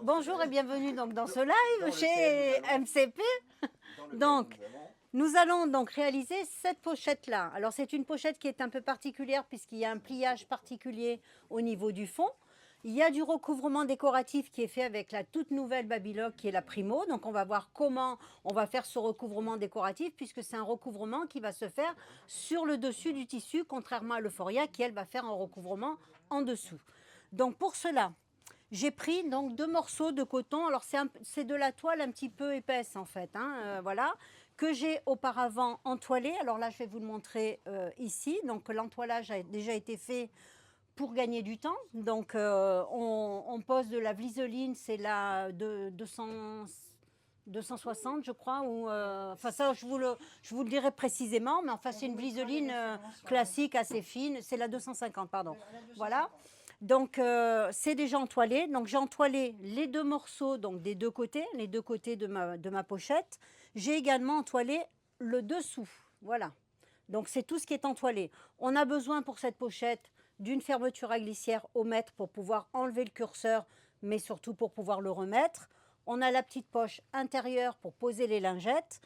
Bonjour et bienvenue donc dans ce live chez MCP. Donc, nous allons donc réaliser cette pochette-là. Alors, c'est une pochette qui est un peu particulière puisqu'il y a un pliage particulier au niveau du fond. Il y a du recouvrement décoratif qui est fait avec la toute nouvelle Babylog qui est la Primo. Donc, on va voir comment on va faire ce recouvrement décoratif puisque c'est un recouvrement qui va se faire sur le dessus du tissu, contrairement à l'Euphoria qui, elle, va faire un recouvrement en dessous. Donc, pour cela, j'ai pris donc 2 morceaux de coton. Alors, c'est de la toile un petit peu épaisse en fait, hein, voilà, que j'ai auparavant entoilé. Alors là, je vais vous le montrer ici. Donc, l'entoilage a déjà été fait pour gagner du temps. Donc, on pose de la vliseline, c'est la de 260, je crois, ou enfin ça, je vous le dirai précisément, mais enfin c'est une vliseline classique assez fine, c'est la 250, pardon. Voilà. Donc c'est déjà entoilé. Donc j'ai entoilé les 2 morceaux, donc des 2 côtés, les 2 côtés de ma pochette. J'ai également entoilé le dessous. Voilà. Donc c'est tout ce qui est entoilé. On a besoin pour cette pochette d'une fermeture à glissière au mètre pour pouvoir enlever le curseur, mais surtout pour pouvoir le remettre. On a la petite poche intérieure pour poser les lingettes.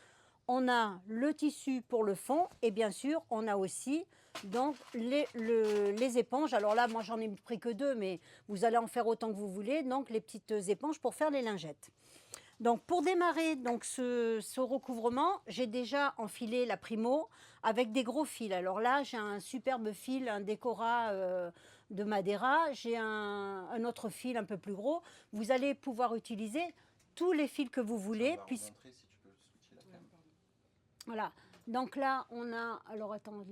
On a le tissu pour le fond et bien sûr, on a aussi donc les éponges. Alors là, moi, j'en ai pris que 2, mais vous allez en faire autant que vous voulez. Donc, les petites éponges pour faire les lingettes. Donc, pour démarrer donc, ce recouvrement, j'ai déjà enfilé la Primo avec des gros fils. Alors là, j'ai un superbe fil, un Décora de Madeira. J'ai un autre fil un peu plus gros. Vous allez pouvoir utiliser tous les fils que vous voulez. Voilà, donc là on a, alors attends,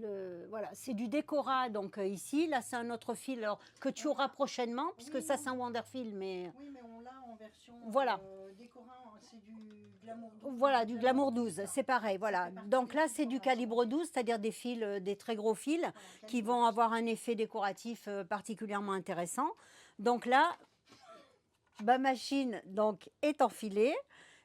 voilà, c'est du Décora, donc ici, là c'est un autre fil alors, que tu auras prochainement, puisque oui, ça c'est un Wonderfil, mais... Oui, mais on l'a en version voilà. Décora, c'est du Glamour 12. Voilà, du Glamour 12, c'est pareil, voilà. Donc là c'est du calibre 12, c'est-à-dire des fils, des très gros fils, voilà, qui vont avoir un effet décoratif particulièrement intéressant. Donc là, ma machine donc, est enfilée.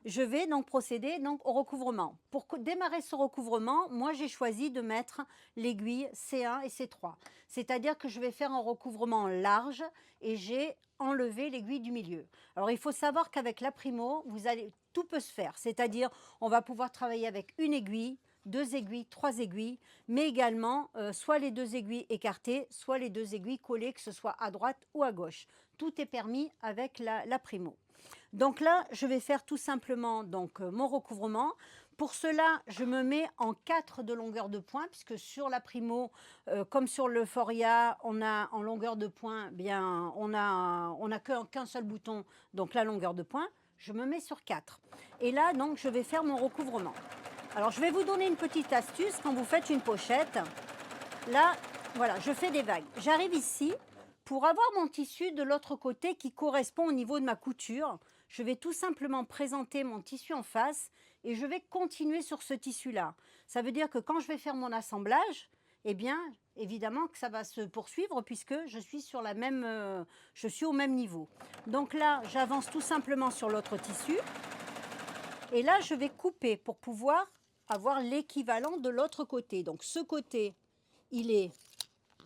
Je vais donc procéder donc, au recouvrement. Pour démarrer ce recouvrement, moi j'ai choisi de mettre l'aiguille C1 et C3. C'est-à-dire que je vais faire un recouvrement large et j'ai enlevé l'aiguille du milieu. Alors il faut savoir qu'avec la Primo, tout peut se faire. C'est-à-dire on va pouvoir travailler avec une aiguille, 2 aiguilles, 3 aiguilles, mais également soit les 2 aiguilles écartées, soit les 2 aiguilles collées, que ce soit à droite ou à gauche. Tout est permis avec la Primo. Donc là, je vais faire tout simplement donc, mon recouvrement. Pour cela, je me mets en 4 de longueur de point, puisque sur la Primo, comme sur l'Euphoria, on a en longueur de point, bien, on a qu'un seul bouton, donc la longueur de point. Je me mets sur 4. Et là, donc, je vais faire mon recouvrement. Alors, je vais vous donner une petite astuce quand vous faites une pochette. Là, voilà, je fais des vagues. J'arrive ici. Pour avoir mon tissu de l'autre côté qui correspond au niveau de ma couture, je vais tout simplement présenter mon tissu en face et je vais continuer sur ce tissu-là. Ça veut dire que quand je vais faire mon assemblage, eh bien, évidemment que ça va se poursuivre puisque je suis sur je suis au même niveau. Donc là, j'avance tout simplement sur l'autre tissu et là, je vais couper pour pouvoir avoir l'équivalent de l'autre côté. Donc ce côté, il est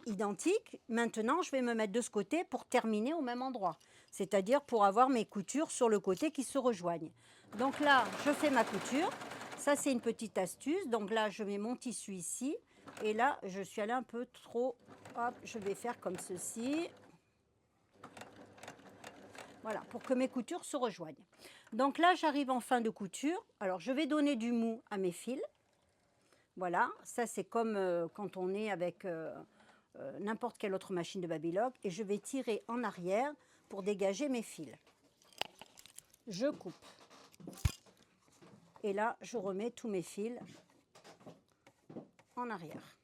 identique. Maintenant, je vais me mettre de ce côté pour terminer au même endroit. C'est-à-dire pour avoir mes coutures sur le côté qui se rejoignent. Donc là, je fais ma couture. Ça, c'est une petite astuce. Donc là, je mets mon tissu ici. Et là, je suis allée un peu trop... Hop, je vais faire comme ceci. Voilà, pour que mes coutures se rejoignent. Donc là, j'arrive en fin de couture. Alors, je vais donner du mou à mes fils. Voilà, ça c'est comme quand on est avec... n'importe quelle autre machine de Babylog et je vais tirer en arrière pour dégager mes fils. Je coupe. Et là, je remets tous mes fils en arrière.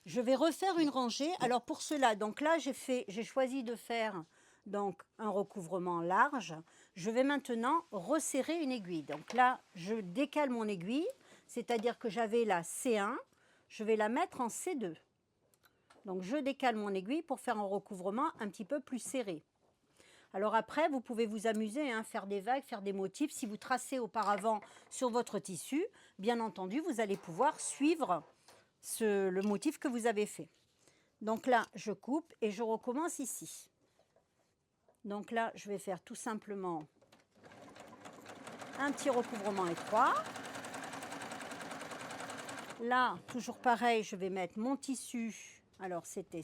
Je vais refaire une rangée. Alors pour cela, donc là, j'ai choisi de faire donc un recouvrement large. Je vais maintenant resserrer une aiguille. Donc là, je décale mon aiguille, c'est-à-dire que j'avais la C1, je vais la mettre en C2. Donc, je décale mon aiguille pour faire un recouvrement un petit peu plus serré. Alors après, vous pouvez vous amuser, hein, faire des vagues, faire des motifs. Si vous tracez auparavant sur votre tissu, bien entendu, vous allez pouvoir suivre le motif que vous avez fait. Donc là, je coupe et je recommence ici. Donc là, je vais faire tout simplement un petit recouvrement étroit. Là, toujours pareil, je vais mettre mon tissu. Alors, c'était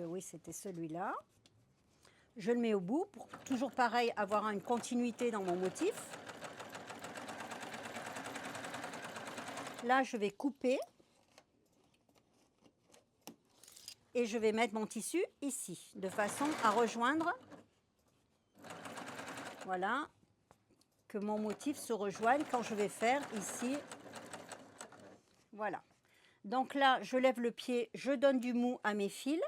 oui, c'était celui-là. Je le mets au bout pour toujours pareil, avoir une continuité dans mon motif. Là, je vais couper. Et je vais mettre mon tissu ici, de façon à rejoindre, voilà, que mon motif se rejoigne quand je vais faire ici. Voilà. Donc là, je lève le pied, je donne du mou à mes fils,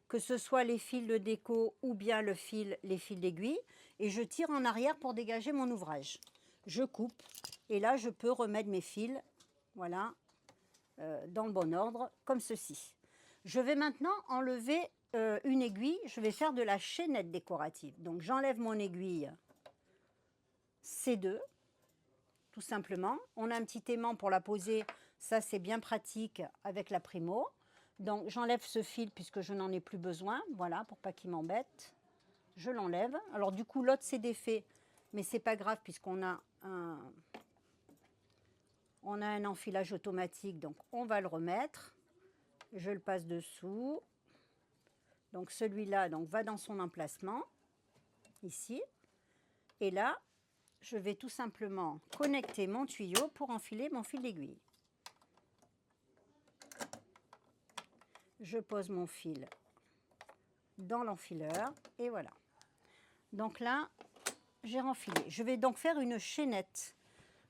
que ce soit les fils de déco ou bien les fils d'aiguille, et je tire en arrière pour dégager mon ouvrage. Je coupe, et là, je peux remettre mes fils, voilà, dans le bon ordre, comme ceci. Je vais maintenant enlever une aiguille, je vais faire de la chaînette décorative. Donc j'enlève mon aiguille C2, tout simplement. On a un petit aimant pour la poser, ça c'est bien pratique avec la Primo. Donc j'enlève ce fil puisque je n'en ai plus besoin, voilà, pour pas qu'il m'embête. Je l'enlève. Alors du coup l'autre s'est défait, mais c'est pas grave puisqu'on a un enfilage automatique, donc on va le remettre. Je le passe dessous. Donc celui-là va dans son emplacement, ici. Et là, je vais tout simplement connecter mon tuyau pour enfiler mon fil d'aiguille. Je pose mon fil dans l'enfileur et voilà. Donc là, j'ai renfilé. Je vais donc faire une chaînette.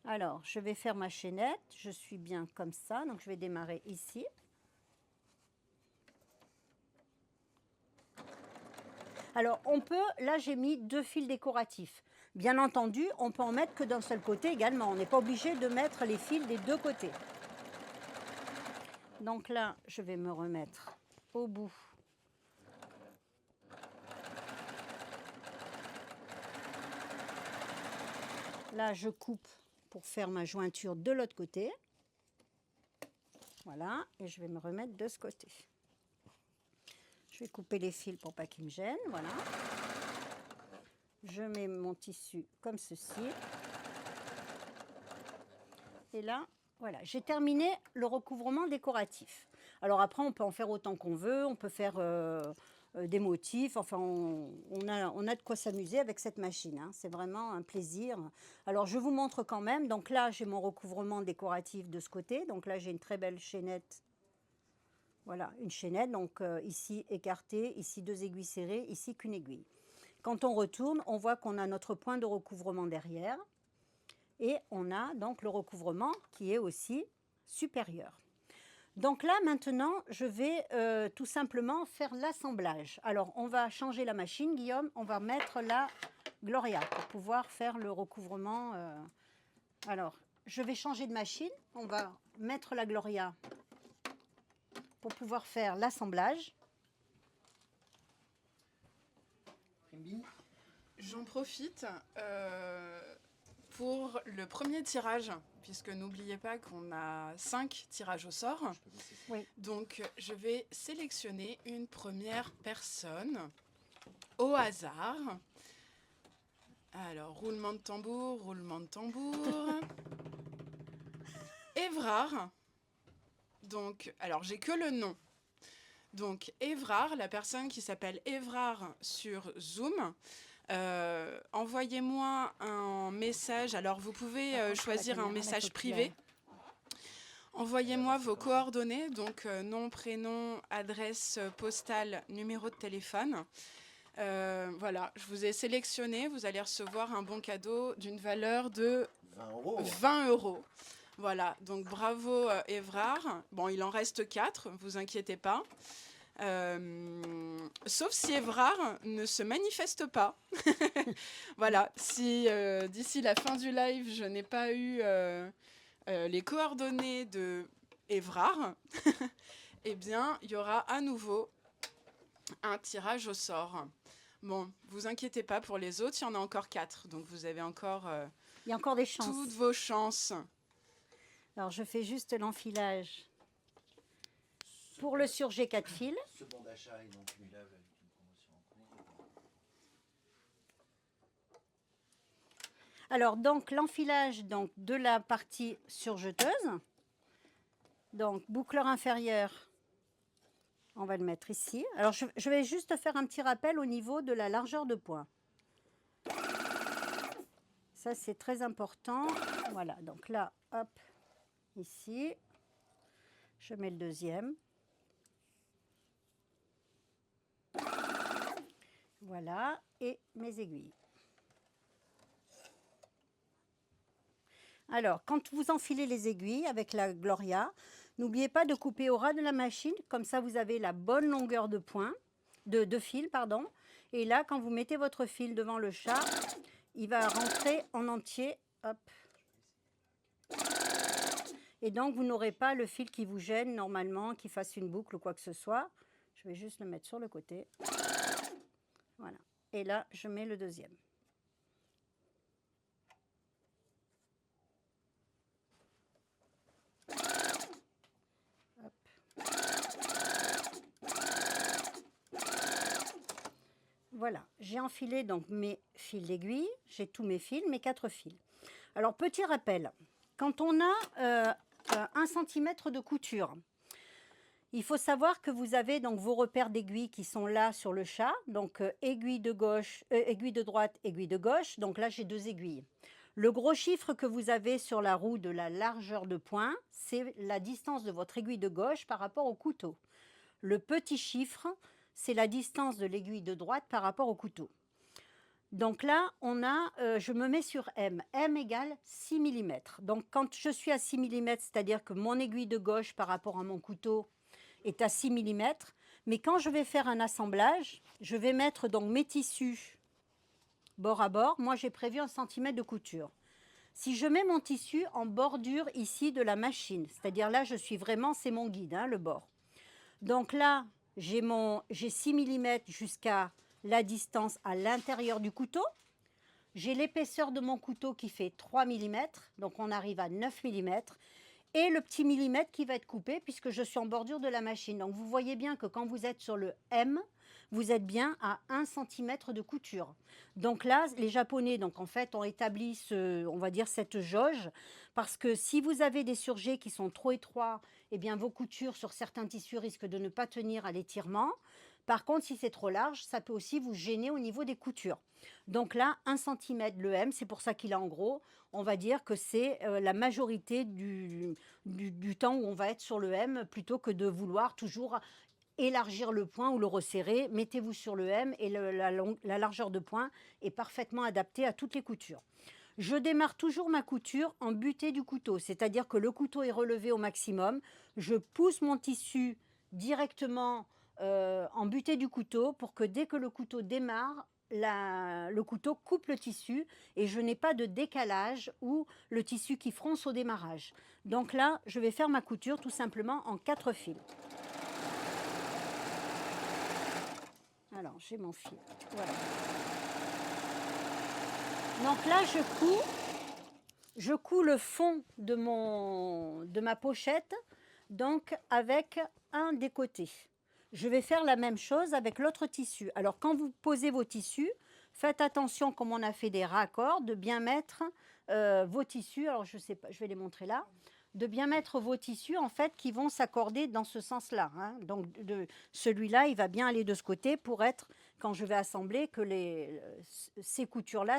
Alors, je vais faire ma chaînette. Je suis bien comme ça, donc je vais démarrer ici. Alors, on peut, là j'ai mis 2 fils décoratifs. Bien entendu, on peut en mettre que d'un seul côté également. On n'est pas obligé de mettre les fils des deux côtés. Donc là, je vais me remettre au bout. Là, je coupe pour faire ma jointure de l'autre côté. Voilà, et je vais me remettre de ce côté. Je vais couper les fils pour pas qu'ils me gênent, voilà. Je mets mon tissu comme ceci. Et là, voilà, j'ai terminé le recouvrement décoratif. Alors après, on peut en faire autant qu'on veut, on peut faire des motifs, enfin, on a de quoi s'amuser avec cette machine, hein. C'est vraiment un plaisir. Alors, je vous montre quand même. Donc là, j'ai mon recouvrement décoratif de ce côté. Donc là, j'ai une très belle chaînette. Voilà, une chaînette, donc ici écartée, ici 2 aiguilles serrées, ici qu'une aiguille. Quand on retourne, on voit qu'on a notre point de recouvrement derrière et on a donc le recouvrement qui est aussi supérieur. Donc là, maintenant, je vais tout simplement faire l'assemblage. Alors, on va changer la machine, Guillaume, on va mettre la Gloria pour pouvoir faire le recouvrement. Alors, je vais changer de machine, on va mettre la Gloria pour pouvoir faire l'assemblage. J'en profite pour le premier tirage, puisque n'oubliez pas qu'on a 5 tirages au sort. Oui. Donc, je vais sélectionner une première personne au hasard. Alors, roulement de tambour, roulement de tambour. Évrard. Donc, alors, j'ai que le nom. Donc, Évrard, la personne qui s'appelle Évrard sur Zoom. Envoyez-moi un message. Alors, vous pouvez choisir un message privé. Envoyez-moi vos coordonnées, donc nom, prénom, adresse postale, numéro de téléphone. Voilà, je vous ai sélectionné. Vous allez recevoir un bon cadeau d'une valeur de 20 €. Voilà, donc bravo Évrard. Bon, il en reste 4, vous inquiétez pas. Sauf si Évrard ne se manifeste pas. Voilà, si d'ici la fin du live, je n'ai pas eu les coordonnées de Évrard, eh bien, il y aura à nouveau un tirage au sort. Bon, vous inquiétez pas pour les autres, il y en a encore 4, donc vous avez encore, il y a encore des chances. Toutes vos chances. Alors, je fais juste l'enfilage pour le surjet 4 fils. Ce bon d'achat est non cumulable avec une promotion en cours. Alors, donc, l'enfilage donc, de la partie surjeteuse. Donc, boucleur inférieur, on va le mettre ici. Alors, je vais juste faire un petit rappel au niveau de la largeur de point. Ça, c'est très important. Voilà, donc là, hop, ici. Je mets le deuxième. Voilà, et mes aiguilles. Alors, quand vous enfilez les aiguilles avec la Gloria, n'oubliez pas de couper au ras de la machine, comme ça vous avez la bonne longueur de point, de fil, pardon. Et là, quand vous mettez votre fil devant le chat, il va rentrer en entier. Hop. Et donc, vous n'aurez pas le fil qui vous gêne normalement, qui fasse une boucle ou quoi que ce soit. Je vais juste le mettre sur le côté. Voilà. Et là, je mets le deuxième. Hop. Voilà, j'ai enfilé donc mes fils d'aiguille, j'ai tous mes fils, mes 4 fils. Alors, petit rappel, quand on a 1 cm de couture, il faut savoir que vous avez donc vos repères d'aiguilles qui sont là sur le chat, donc aiguille de gauche, aiguille de droite, aiguille de gauche, donc là j'ai 2 aiguilles. Le gros chiffre que vous avez sur la roue de la largeur de point, c'est la distance de votre aiguille de gauche par rapport au couteau. Le petit chiffre, c'est la distance de l'aiguille de droite par rapport au couteau. Donc là, on a, je me mets sur M. M égale 6 mm. Donc quand je suis à 6 mm, c'est-à-dire que mon aiguille de gauche par rapport à mon couteau est à 6 mm. Mais quand je vais faire un assemblage, je vais mettre donc mes tissus bord à bord. Moi, j'ai prévu 1 cm de couture. Si je mets mon tissu en bordure ici de la machine, c'est-à-dire là, je suis vraiment, c'est mon guide, hein, le bord. Donc là, j'ai 6 mm jusqu'à la distance à l'intérieur du couteau. J'ai l'épaisseur de mon couteau qui fait 3 mm, donc on arrive à 9 mm. Et le petit millimètre qui va être coupé puisque je suis en bordure de la machine. Donc vous voyez bien que quand vous êtes sur le M, vous êtes bien à 1 cm de couture. Donc là, les Japonais donc en fait, ont établi on va dire cette jauge parce que si vous avez des surjets qui sont trop étroits, eh bien vos coutures sur certains tissus risquent de ne pas tenir à l'étirement. Par contre, si c'est trop large, ça peut aussi vous gêner au niveau des coutures. Donc là, 1 cm le M, c'est pour ça qu'il a en gros, on va dire que c'est la majorité du temps où on va être sur le M plutôt que de vouloir toujours élargir le point ou le resserrer. Mettez-vous sur le M et la largeur de point est parfaitement adaptée à toutes les coutures. Je démarre toujours ma couture en butée du couteau, c'est-à-dire que le couteau est relevé au maximum. Je pousse mon tissu directement en butée du couteau pour que dès que le couteau démarre, le couteau coupe le tissu et je n'ai pas de décalage ou le tissu qui fronce au démarrage. Donc là, je vais faire ma couture tout simplement en 4 fils. Alors, j'ai mon fil. Voilà. Donc là, je couds le fond de ma pochette donc avec un des côtés. Je vais faire la même chose avec l'autre tissu. Alors, quand vous posez vos tissus, faites attention, comme on a fait des raccords, de bien mettre vos tissus. Alors, je sais pas, je vais les montrer là. De bien mettre vos tissus, en fait, qui vont s'accorder dans ce sens-là. Hein. Donc, celui-là, il va bien aller de ce côté pour être, quand je vais assembler, que ces coutures-là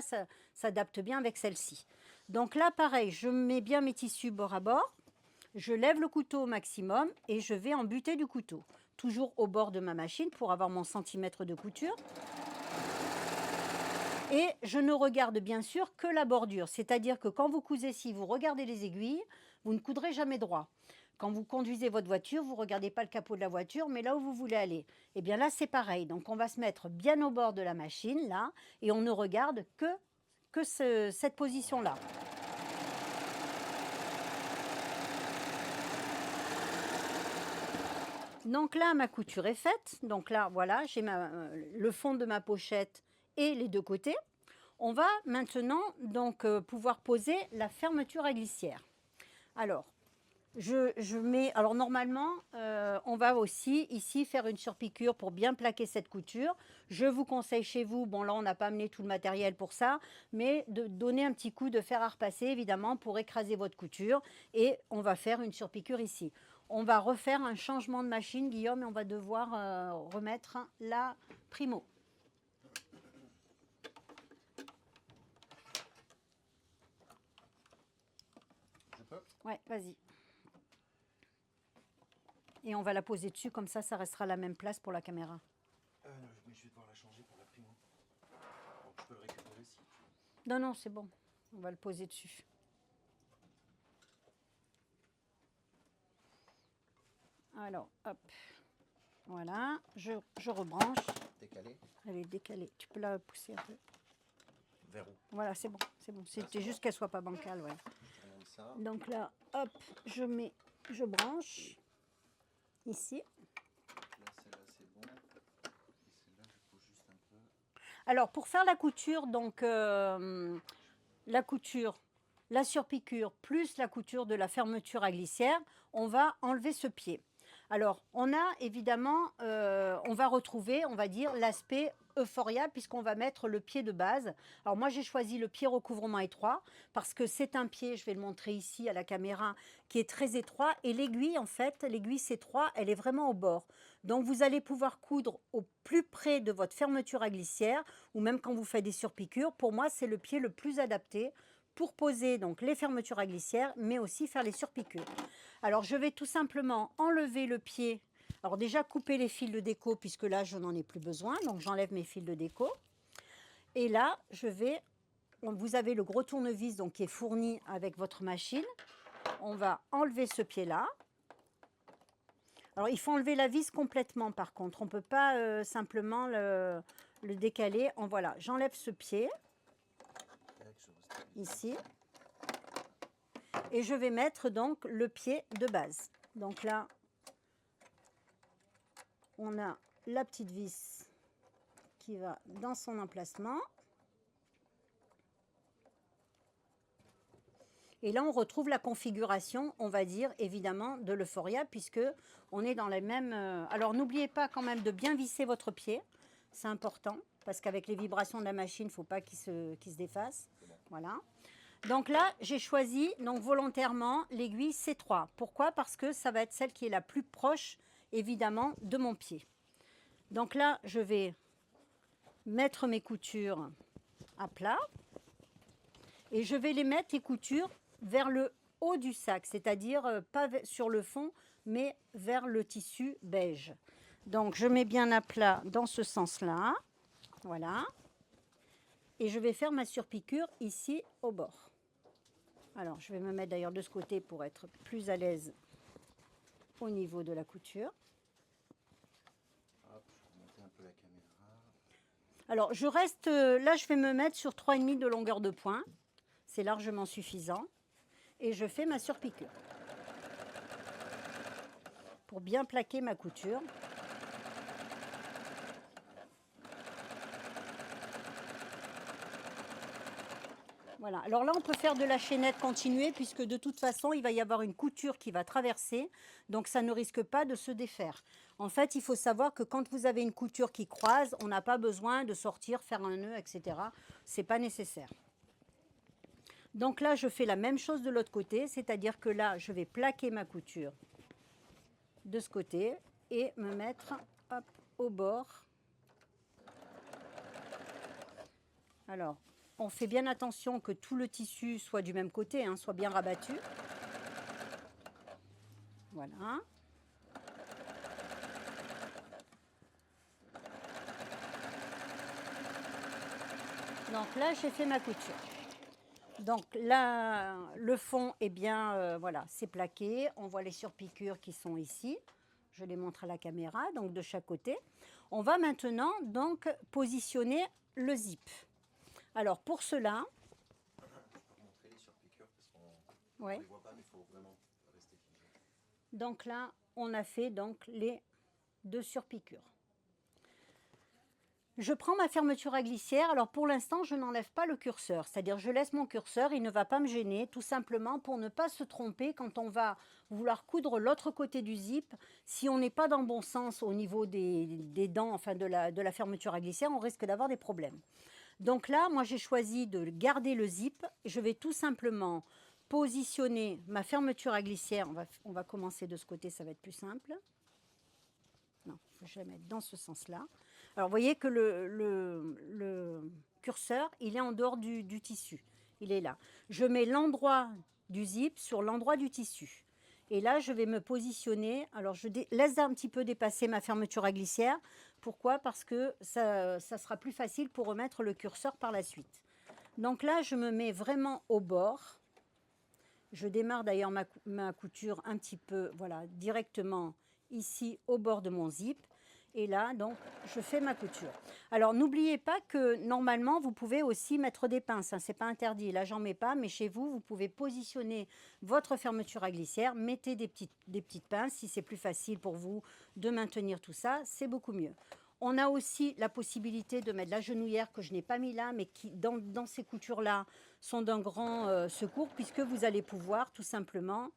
s'adaptent bien avec celle-ci. Donc là, pareil, je mets bien mes tissus bord à bord. Je lève le couteau au maximum et je vais en butée du couteau. Toujours au bord de ma machine pour avoir mon centimètre de couture. Et je ne regarde bien sûr que la bordure. C'est-à-dire que quand vous cousez, si vous regardez les aiguilles, vous ne coudrez jamais droit. Quand vous conduisez votre voiture, vous ne regardez pas le capot de la voiture, mais là où vous voulez aller. Et bien là, c'est pareil. Donc, on va se mettre bien au bord de la machine, là, et on ne regarde que cette position-là. Donc là, ma couture est faite. Donc là, voilà, j'ai le fond de ma pochette et les deux côtés. On va maintenant donc pouvoir poser la fermeture à glissière. Alors, je mets, alors normalement, on va aussi ici faire une surpiqûre pour bien plaquer cette couture. Je vous conseille chez vous, bon là on n'a pas amené tout le matériel pour ça, mais de donner un petit coup de fer à repasser évidemment pour écraser votre couture et on va faire une surpiqûre ici. On va refaire un changement de machine, Guillaume, et on va devoir remettre la primo. Je peux? Ouais, vas-y. Et on va la poser dessus, comme ça restera à la même place pour la caméra. Non, mais je vais devoir la changer pour la primo. Donc je peux le récupérer si tu veux. Non, non, c'est bon. On va le poser dessus. Alors, hop. Voilà, je rebranche. Décalé. Elle est décalée. Tu peux la pousser un peu. Vers où? Voilà, c'est bon, c'est bon. C'était c'est juste bon. qu'elle soit pas bancale, ouais. Je remonte ça. Donc là, hop, je branche. Ici. Là, celle-là, c'est bon. Et celle-là, je pousse juste un peu. Alors, pour faire la couture, donc la couture, la surpiqûre, plus la couture de la fermeture à glissière, on va enlever ce pied. Alors, on a évidemment, on va retrouver, on va dire, l'aspect Euphoria puisqu'on va mettre le pied de base. Alors moi, j'ai choisi le pied recouvrement étroit parce que c'est un pied, je vais le montrer ici à la caméra, qui est très étroit. Et l'aiguille, en fait, l'aiguille C3, elle est vraiment au bord. Donc, vous allez pouvoir coudre au plus près de votre fermeture à glissière ou même quand vous faites des surpiqûres. Pour moi, c'est le pied le plus adapté pour poser donc les fermetures à glissière, mais aussi faire les surpiqûres. Alors, je vais tout simplement enlever le pied. Alors déjà, couper les fils de déco, puisque là, je n'en ai plus besoin. Donc, j'enlève mes fils de déco. Et là, vous avez le gros tournevis donc, qui est fourni avec votre machine. On va enlever ce pied-là. Alors, il faut enlever la vis complètement, par contre. On ne peut pas simplement le décaler. Voilà, j'enlève ce pied, ici. Et je vais mettre donc le pied de base. Donc là, on a la petite vis qui va dans son emplacement. Et là, on retrouve la configuration, on va dire, évidemment, de l'Euphoria, puisque on est dans les mêmes... Alors, n'oubliez pas quand même de bien visser votre pied. C'est important, parce qu'avec les vibrations de la machine, il ne faut pas qu'il se défasse. Voilà. Donc là, j'ai choisi donc volontairement l'aiguille C3. Pourquoi? Parce que ça va être celle qui est la plus proche, évidemment, de mon pied. Donc là, je vais mettre mes coutures à plat et je vais les mettre, les coutures, vers le haut du sac, c'est-à-dire pas sur le fond, mais vers le tissu beige. Donc, je mets bien à plat dans ce sens-là. Voilà. Et je vais faire ma surpiqûre ici au bord. Alors, je vais me mettre d'ailleurs de ce côté pour être plus à l'aise au niveau de la couture. Hop, je vais monter un peu la caméra. Alors, je reste, là, je vais me mettre sur 3,5 de longueur de pointe. C'est largement suffisant. Et je fais ma surpiqûre pour bien plaquer ma couture. Voilà, alors là on peut faire de la chaînette continuée puisque de toute façon il va y avoir une couture qui va traverser, donc ça ne risque pas de se défaire. En fait, il faut savoir que quand vous avez une couture qui croise, on n'a pas besoin de sortir, faire un nœud, etc. C'est pas nécessaire. Donc là, je fais la même chose de l'autre côté, c'est-à-dire que là, je vais plaquer ma couture de ce côté et me mettre hop, au bord. Alors, on fait bien attention que tout le tissu soit du même côté, hein, soit bien rabattu. Voilà. Donc là, j'ai fait ma couture. Donc là, le fond est bien, voilà, c'est plaqué. On voit les surpiqûres qui sont ici. Je les montre à la caméra, donc de chaque côté. On va maintenant donc positionner le zip. Alors pour cela, Je peux montrer les surpiqûres parce qu'on ouais. ne les voit pas, mais il faut vraiment rester figé. Donc là, on a fait donc les 2 surpiqûres. Je prends ma fermeture à glissière. Alors pour l'instant, je n'enlève pas le curseur. C'est-à-dire je laisse mon curseur, il ne va pas me gêner, tout simplement pour ne pas se tromper quand on va vouloir coudre l'autre côté du zip. Si on n'est pas dans le bon sens au niveau des dents, enfin de la fermeture à glissière, on risque d'avoir des problèmes. Donc là, moi j'ai choisi de garder le zip. Je vais tout simplement positionner ma fermeture à glissière. On va commencer de ce côté, ça va être plus simple. Non, il faut que je la mette dans ce sens-là. Alors, vous voyez que le curseur, il est en dehors du tissu. Il est là. Je mets l'endroit du zip sur l'endroit du tissu. Et là, je vais me positionner. Alors, je laisse un petit peu dépasser ma fermeture à glissière. Pourquoi? Parce que ça sera plus facile pour remettre le curseur par la suite. Donc là, je me mets vraiment au bord. Je démarre d'ailleurs ma couture un petit peu, voilà, directement ici au bord de mon zip. Et là, donc, je fais ma couture. Alors, n'oubliez pas que normalement, vous pouvez aussi mettre des pinces. Hein, ce n'est pas interdit. Là, j'en mets pas, mais chez vous, vous pouvez positionner votre fermeture à glissière. Mettez des petites pinces. Si c'est plus facile pour vous de maintenir tout ça, c'est beaucoup mieux. On a aussi la possibilité de mettre la genouillère que je n'ai pas mis là, mais qui, dans ces coutures-là, sont d'un grand secours, puisque vous allez pouvoir tout simplement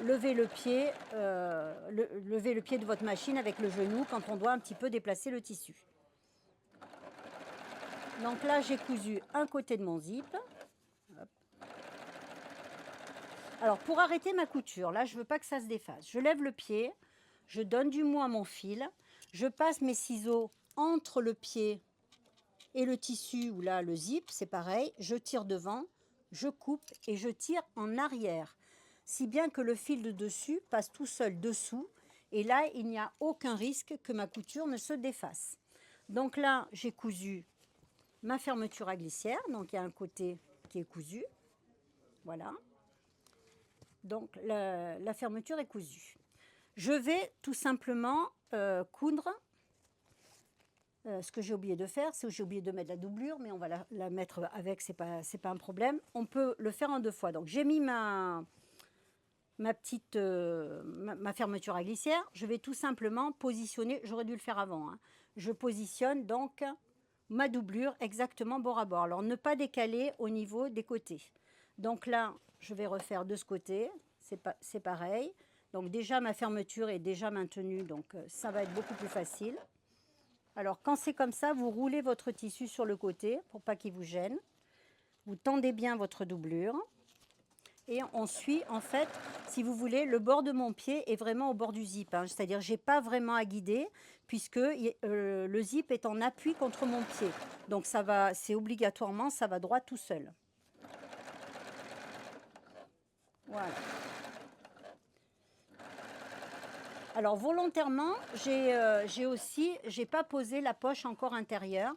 lever le pied de votre machine avec le genou quand on doit un petit peu déplacer le tissu. Donc là, j'ai cousu un côté de mon zip. Hop. Alors, pour arrêter ma couture, là, je ne veux pas que ça se défasse. Je lève le pied, je donne du mou à mon fil, je passe mes ciseaux entre le pied et le tissu, ou là, le zip, c'est pareil. Je tire devant, je coupe et je tire en arrière, si bien que le fil de dessus passe tout seul dessous. Et là, il n'y a aucun risque que ma couture ne se défasse. Donc là, j'ai cousu ma fermeture à glissière. Donc, il y a un côté qui est cousu. Voilà. Donc, la fermeture est cousue. Je vais tout simplement coudre. Ce que j'ai oublié de faire, c'est que j'ai oublié de mettre la doublure, mais on va la mettre avec, c'est pas un problème. On peut le faire en deux fois. Donc, j'ai mis ma fermeture à glissière. Je vais tout simplement positionner, j'aurais dû le faire avant, hein. Je positionne donc ma doublure exactement bord à bord. Alors, ne pas décaler au niveau des côtés. Donc là, je vais refaire de ce côté, c'est pareil. Donc déjà, ma fermeture est déjà maintenue, donc ça va être beaucoup plus facile. Alors, quand c'est comme ça, vous roulez votre tissu sur le côté pour pas qu'il vous gêne. Vous tendez bien votre doublure. Et on suit, en fait, si vous voulez, le bord de mon pied est vraiment au bord du zip. Hein. C'est-à-dire, je n'ai pas vraiment à guider puisque le zip est en appui contre mon pied. Donc, c'est obligatoirement, ça va droit tout seul. Voilà. Alors, volontairement, j'ai pas posé la poche encore intérieure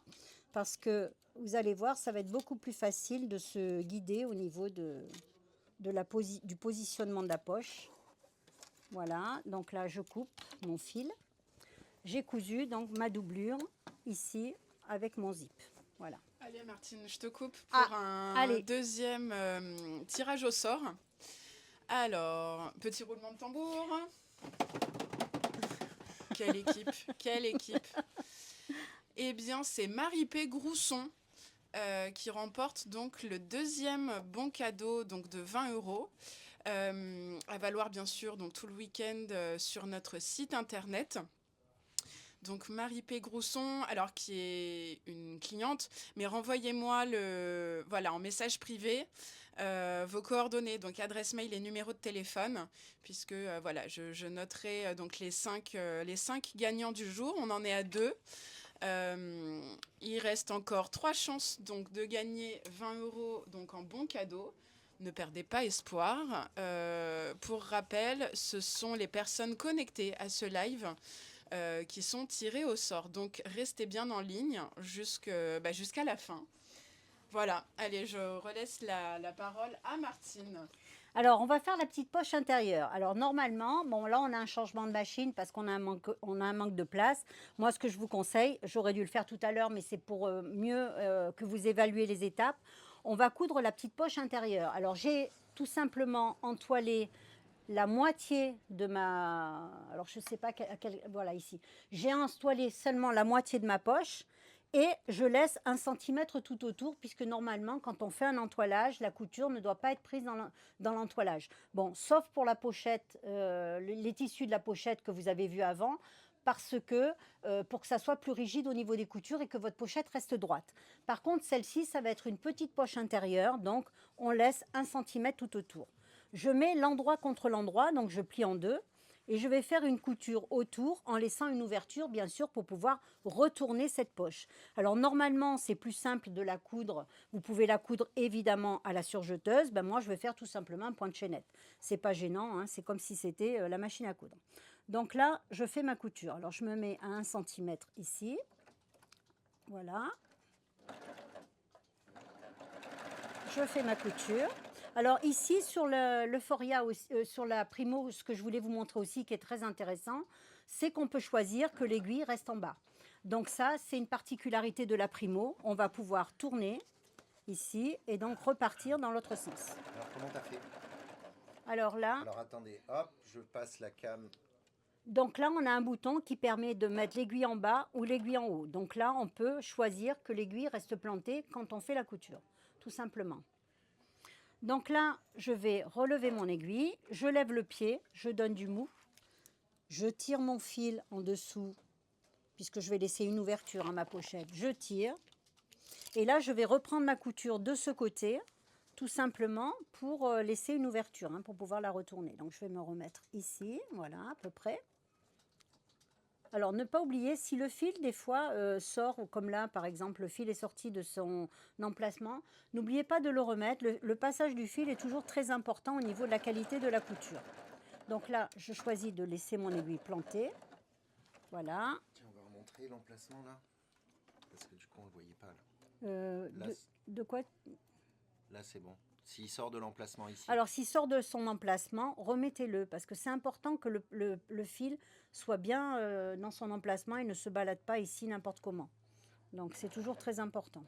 parce que, vous allez voir, ça va être beaucoup plus facile de se guider au niveau du positionnement de la poche. Voilà, donc là je coupe mon fil. J'ai cousu donc ma doublure ici avec mon zip. Voilà. Allez Martine, je te coupe pour un deuxième tirage au sort. Alors, petit roulement de tambour. Quelle équipe, quelle équipe. Eh bien, c'est Marie-P Grousson qui remporte donc le deuxième bon cadeau donc de 20 €. À valoir bien sûr donc tout le week-end sur notre site internet. Donc Marie-P Grousson, alors qui est une cliente, mais renvoyez-moi en message privé vos coordonnées, donc adresse mail et numéro de téléphone, puisque je noterai donc les cinq gagnants du jour. On en est à 2. Il reste encore 3 chances donc de gagner 20 € donc en bon cadeau. Ne perdez pas espoir. Pour rappel, ce sont les personnes connectées à ce live qui sont tirées au sort. Donc restez bien en ligne jusqu'à la fin. Voilà, allez, je relaisse la parole à Martine. Alors, on va faire la petite poche intérieure. Alors, normalement, bon, là, on a un changement de machine parce qu'on a un manque de place. Moi, ce que je vous conseille, j'aurais dû le faire tout à l'heure, mais c'est pour mieux que vous évaluez les étapes. On va coudre la petite poche intérieure. Alors, j'ai tout simplement entoilé la moitié de ma... Alors, je ne sais pas voilà, ici. J'ai entoilé seulement la moitié de ma poche. Et je laisse 1 centimètre tout autour, puisque normalement, quand on fait un entoilage, la couture ne doit pas être prise dans l'entoilage. Bon, sauf pour la pochette, les tissus de la pochette que vous avez vu avant, parce que pour que ça soit plus rigide au niveau des coutures et que votre pochette reste droite. Par contre, celle-ci, ça va être une petite poche intérieure, donc on laisse 1 centimètre tout autour. Je mets l'endroit contre l'endroit, donc je plie en deux. Et je vais faire une couture autour en laissant une ouverture, bien sûr, pour pouvoir retourner cette poche. Alors, normalement, c'est plus simple de la coudre. Vous pouvez la coudre, évidemment, à la surjeteuse. Ben, moi, je vais faire tout simplement un point de chaînette. C'est pas gênant, hein, c'est comme si c'était la machine à coudre. Donc là, je fais ma couture. Alors, je me mets à 1 centimètre ici. Voilà. Je fais ma couture. Alors ici, sur l'Euphoria, sur la Primo, ce que je voulais vous montrer aussi, qui est très intéressant, c'est qu'on peut choisir que l'aiguille reste en bas. Donc ça, c'est une particularité de la Primo. On va pouvoir tourner ici et donc repartir dans l'autre sens. Alors, comment t'as fait? Alors là, Alors, attendez, hop, je passe la cam. donc là, on a un bouton qui permet de mettre l'aiguille en bas ou l'aiguille en haut. Donc là, on peut choisir que l'aiguille reste plantée quand on fait la couture, tout simplement. Donc là, je vais relever mon aiguille, je lève le pied, je donne du mou, je tire mon fil en dessous, puisque je vais laisser une ouverture à ma pochette, je tire. Et là, je vais reprendre ma couture de ce côté, tout simplement pour laisser une ouverture, hein, pour pouvoir la retourner. Donc je vais me remettre ici, voilà, à peu près. Alors, ne pas oublier, si le fil, des fois, sort, comme là, par exemple, le fil est sorti de son emplacement, n'oubliez pas de le remettre. Le passage du fil est toujours très important au niveau de la qualité de la couture. Donc là, je choisis de laisser mon aiguille plantée. Voilà. Tiens, on va remontrer l'emplacement là. Parce que du coup, on le voyait pas là. Là, De quoi? là c'est bon. S'il sort de l'emplacement ici. Alors, s'il sort de son emplacement, remettez-le, parce que c'est important que le fil soit bien dans son emplacement et ne se balade pas ici n'importe comment. Donc, c'est toujours très important.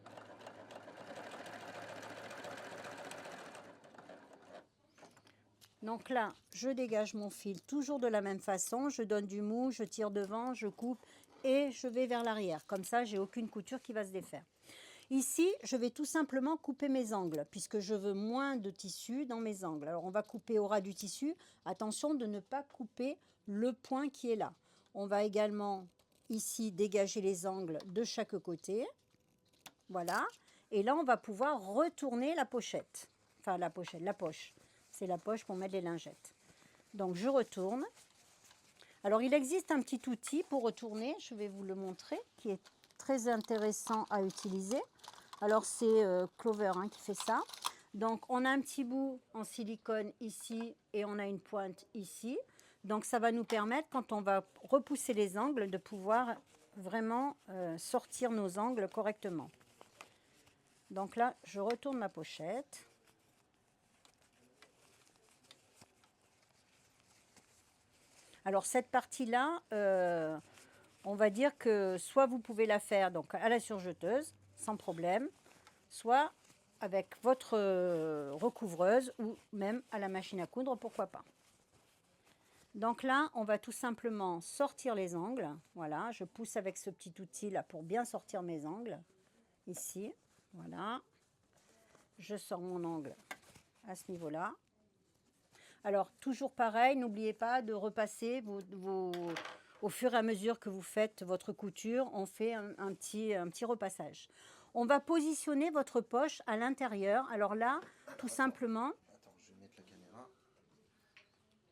Donc là, je dégage mon fil toujours de la même façon. Je donne du mou, je tire devant, je coupe et je vais vers l'arrière. Comme ça, j'ai aucune couture qui va se défaire. Ici, je vais tout simplement couper mes angles, puisque je veux moins de tissu dans mes angles. Alors, on va couper au ras du tissu. Attention de ne pas couper le point qui est là. On va également, ici, dégager les angles de chaque côté. Voilà. Et là, on va pouvoir retourner la pochette. Enfin, la pochette, la poche. C'est la poche pour mettre les lingettes. Donc, je retourne. Alors, il existe un petit outil pour retourner. Je vais vous le montrer, qui est très intéressant à utiliser. Alors c'est Clover hein, qui fait ça. Donc on a un petit bout en silicone ici et on a une pointe ici. Donc ça va nous permettre, quand on va repousser les angles, de pouvoir vraiment sortir nos angles correctement. Donc là, je retourne ma pochette. Alors cette partie-là, on va dire que soit vous pouvez la faire donc à la surjeteuse, sans problème, soit avec votre recouvreuse ou même à la machine à coudre, pourquoi pas. Donc là, on va tout simplement sortir les angles. Voilà, je pousse avec ce petit outil là pour bien sortir mes angles. Ici, voilà. Je sors mon angle à ce niveau-là. Alors, toujours pareil, n'oubliez pas de repasser au fur et à mesure que vous faites votre couture, on fait un petit repassage. On va positionner votre poche à l'intérieur. Alors là, tout simplement... Attends, je vais mettre la caméra.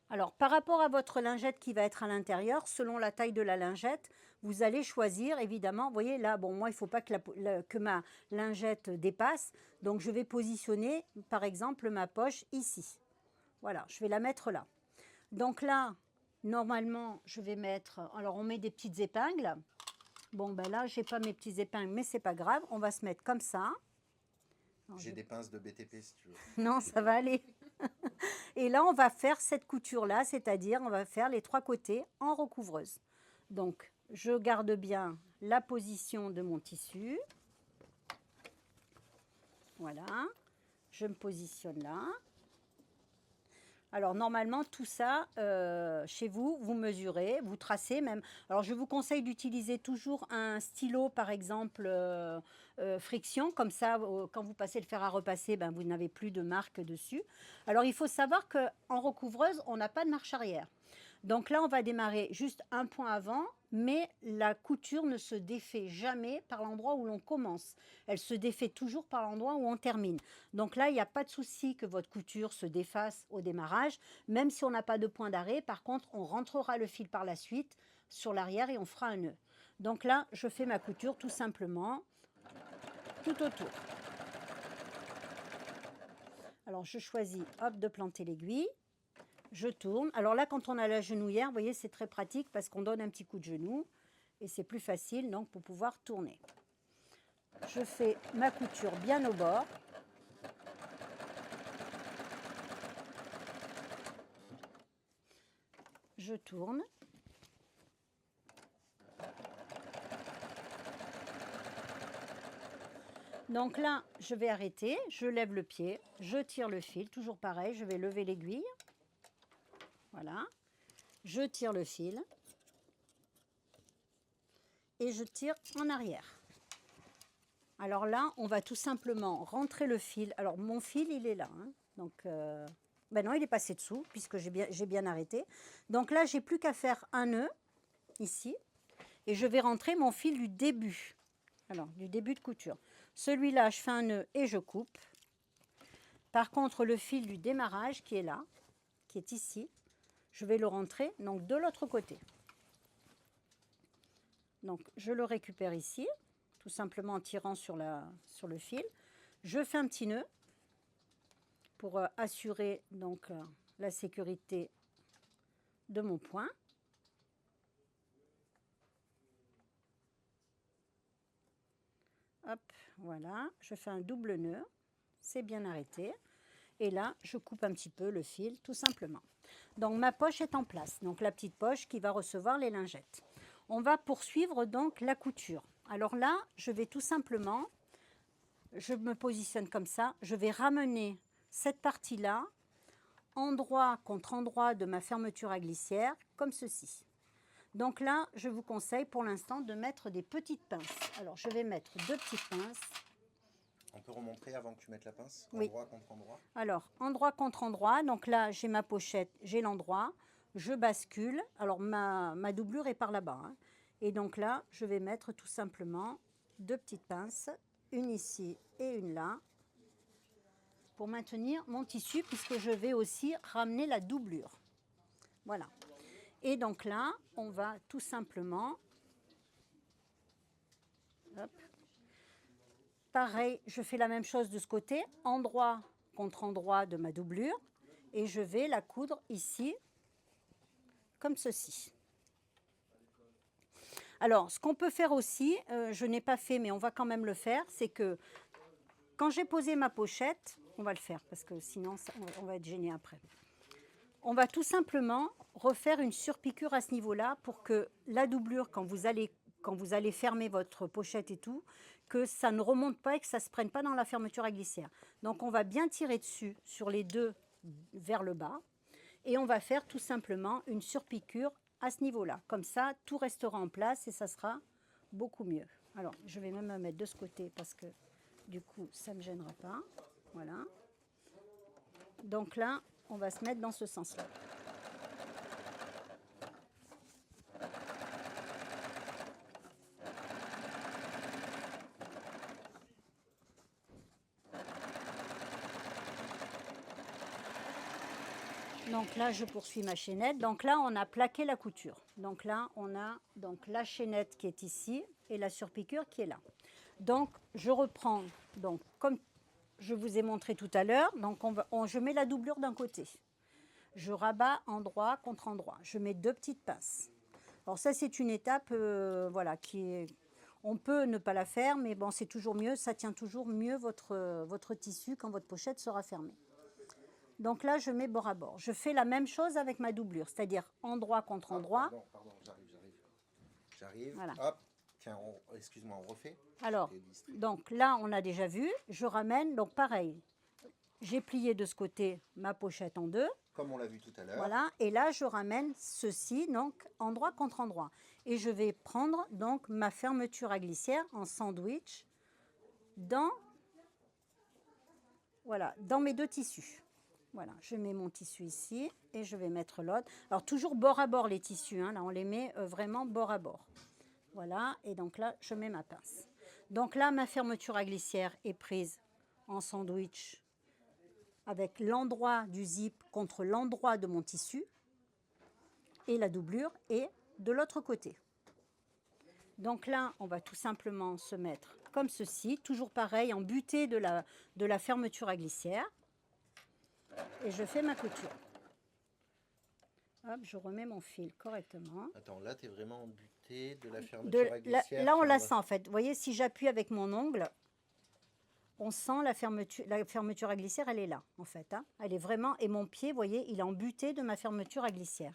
Alors, par rapport à votre lingette qui va être à l'intérieur, selon la taille de la lingette, vous allez choisir, évidemment, vous voyez là, bon, moi, il ne faut pas que ma lingette dépasse. Donc, je vais positionner, par exemple, ma poche ici. Voilà, je vais la mettre là. Donc là, normalement, je vais mettre... Alors, on met des petites épingles. Bon, ben là, je n'ai pas mes petites épingles, mais ce n'est pas grave. On va se mettre comme ça. J'ai des pinces de BTP, si tu veux. Non, ça va aller. Et là, on va faire cette couture-là, c'est-à-dire, on va faire les 3 côtés en recouvreuse. Donc, je garde bien la position de mon tissu. Voilà. Je me positionne là. Alors normalement tout ça, chez vous, vous mesurez, vous tracez même. Alors je vous conseille d'utiliser toujours un stylo par exemple friction, comme ça quand vous passez le fer à repasser, ben, vous n'avez plus de marque dessus. Alors il faut savoir qu'en recouvreuse, on n'a pas de marche arrière. Donc là on va démarrer juste un point avant, mais la couture ne se défait jamais par l'endroit où l'on commence. Elle se défait toujours par l'endroit où on termine. Donc là, il n'y a pas de souci que votre couture se défasse au démarrage, même si on n'a pas de point d'arrêt. Par contre, on rentrera le fil par la suite sur l'arrière et on fera un nœud. Donc là, je fais ma couture tout simplement tout autour. Alors, je choisis, hop, de planter l'aiguille. Je tourne. Alors là, quand on a la genouillère, vous voyez, c'est très pratique parce qu'on donne un petit coup de genou et c'est plus facile donc pour pouvoir tourner. Je fais ma couture bien au bord. Je tourne. Donc là, je vais arrêter, je lève le pied, je tire le fil, toujours pareil, je vais lever l'aiguille. Voilà. Je tire le fil et je tire en arrière. Alors là, on va tout simplement rentrer le fil. Alors mon fil, il est là. Hein. Donc, ben non, il est passé dessous puisque j'ai bien arrêté. Donc là, j'ai plus qu'à faire un nœud ici et je vais rentrer mon fil du début. Alors, du début de couture. Celui-là, je fais un nœud et je coupe. Par contre, le fil du démarrage qui est là, qui est ici, je vais le rentrer donc de l'autre côté. Donc, je le récupère ici, tout simplement en tirant sur le fil. Je fais un petit nœud pour assurer donc la sécurité de mon point. Hop, voilà, je fais un double nœud, c'est bien arrêté. Et là, je coupe un petit peu le fil, tout simplement. Donc, ma poche est en place. Donc, la petite poche qui va recevoir les lingettes. On va poursuivre donc la couture. Alors là, je vais tout simplement, je me positionne comme ça, je vais ramener cette partie-là, endroit contre endroit de ma fermeture à glissière, comme ceci. Donc là, je vous conseille pour l'instant de mettre des petites pinces. Alors, je vais mettre 2 petites pinces. On peut remontrer avant que tu mettes la pince, Oui. endroit contre endroit. Alors, endroit contre endroit. Donc là, j'ai ma pochette, j'ai l'endroit. Je bascule. Alors, ma doublure est par là-bas. Hein. Et donc là, je vais mettre tout simplement 2 petites pinces. Une ici et une là. Pour maintenir mon tissu, puisque je vais aussi ramener la doublure. Voilà. Et donc là, on va tout simplement... Hop. Pareil, je fais la même chose de ce côté, endroit contre endroit de ma doublure, et je vais la coudre ici, comme ceci. Alors, ce qu'on peut faire aussi, je n'ai pas fait, mais on va quand même le faire, c'est que quand j'ai posé ma pochette, on va le faire, parce que sinon, on va être gêné après. On va tout simplement refaire une surpiqûre à ce niveau-là, pour que la doublure, quand vous allez fermer votre pochette et tout, que ça ne remonte pas et que ça ne se prenne pas dans la fermeture à glissière. Donc on va bien tirer dessus sur les deux vers le bas et on va faire tout simplement une surpiqûre à ce niveau-là. Comme ça, tout restera en place et ça sera beaucoup mieux. Alors, je vais même me mettre de ce côté parce que du coup, ça ne me gênera pas. Voilà. Donc là, on va se mettre dans ce sens-là. Donc là, je poursuis ma chaînette. Donc là, on a plaqué la couture. Donc là, on a donc la chaînette qui est ici et la surpiqûre qui est là. Donc, je reprends, donc, comme je vous ai montré tout à l'heure, donc je mets la doublure d'un côté. Je rabats endroit contre endroit. Je mets 2 petites pinces. Alors ça, c'est une étape voilà, on peut ne pas la faire, mais bon, c'est toujours mieux. Ça tient toujours mieux votre tissu quand votre pochette sera fermée. Donc là, je mets bord à bord. Je fais la même chose avec ma doublure, c'est-à-dire endroit contre endroit. Pardon, j'arrive. Voilà. Hop, tiens, excuse-moi, on refait. Alors, donc là, on a déjà vu. Je ramène, donc pareil. J'ai plié de ce côté ma pochette en deux. Comme on l'a vu tout à l'heure. Voilà, et là je ramène ceci donc endroit contre endroit. Et je vais prendre donc ma fermeture à glissière en sandwich dans, voilà, dans mes deux tissus. Voilà, je mets mon tissu ici et je vais mettre l'autre. Alors toujours bord à bord les tissus, hein, là on les met vraiment bord à bord. Voilà, et donc là je mets ma pince. Donc là ma fermeture à glissière est prise en sandwich avec l'endroit du zip contre l'endroit de mon tissu et la doublure est de l'autre côté. Donc là, on va tout simplement se mettre comme ceci, toujours pareil, en butée de la fermeture à glissière. Et je fais ma couture. Hop, je remets mon fil correctement. Attends, là, tu es vraiment en butée de la fermeture à glissière. Là, on la sent en fait. Vous voyez, si j'appuie avec mon ongle, on sent la fermeture à glissière, elle est là, en fait. Hein. Elle est vraiment... Et mon pied, vous voyez, il est en butée de ma fermeture à glissière.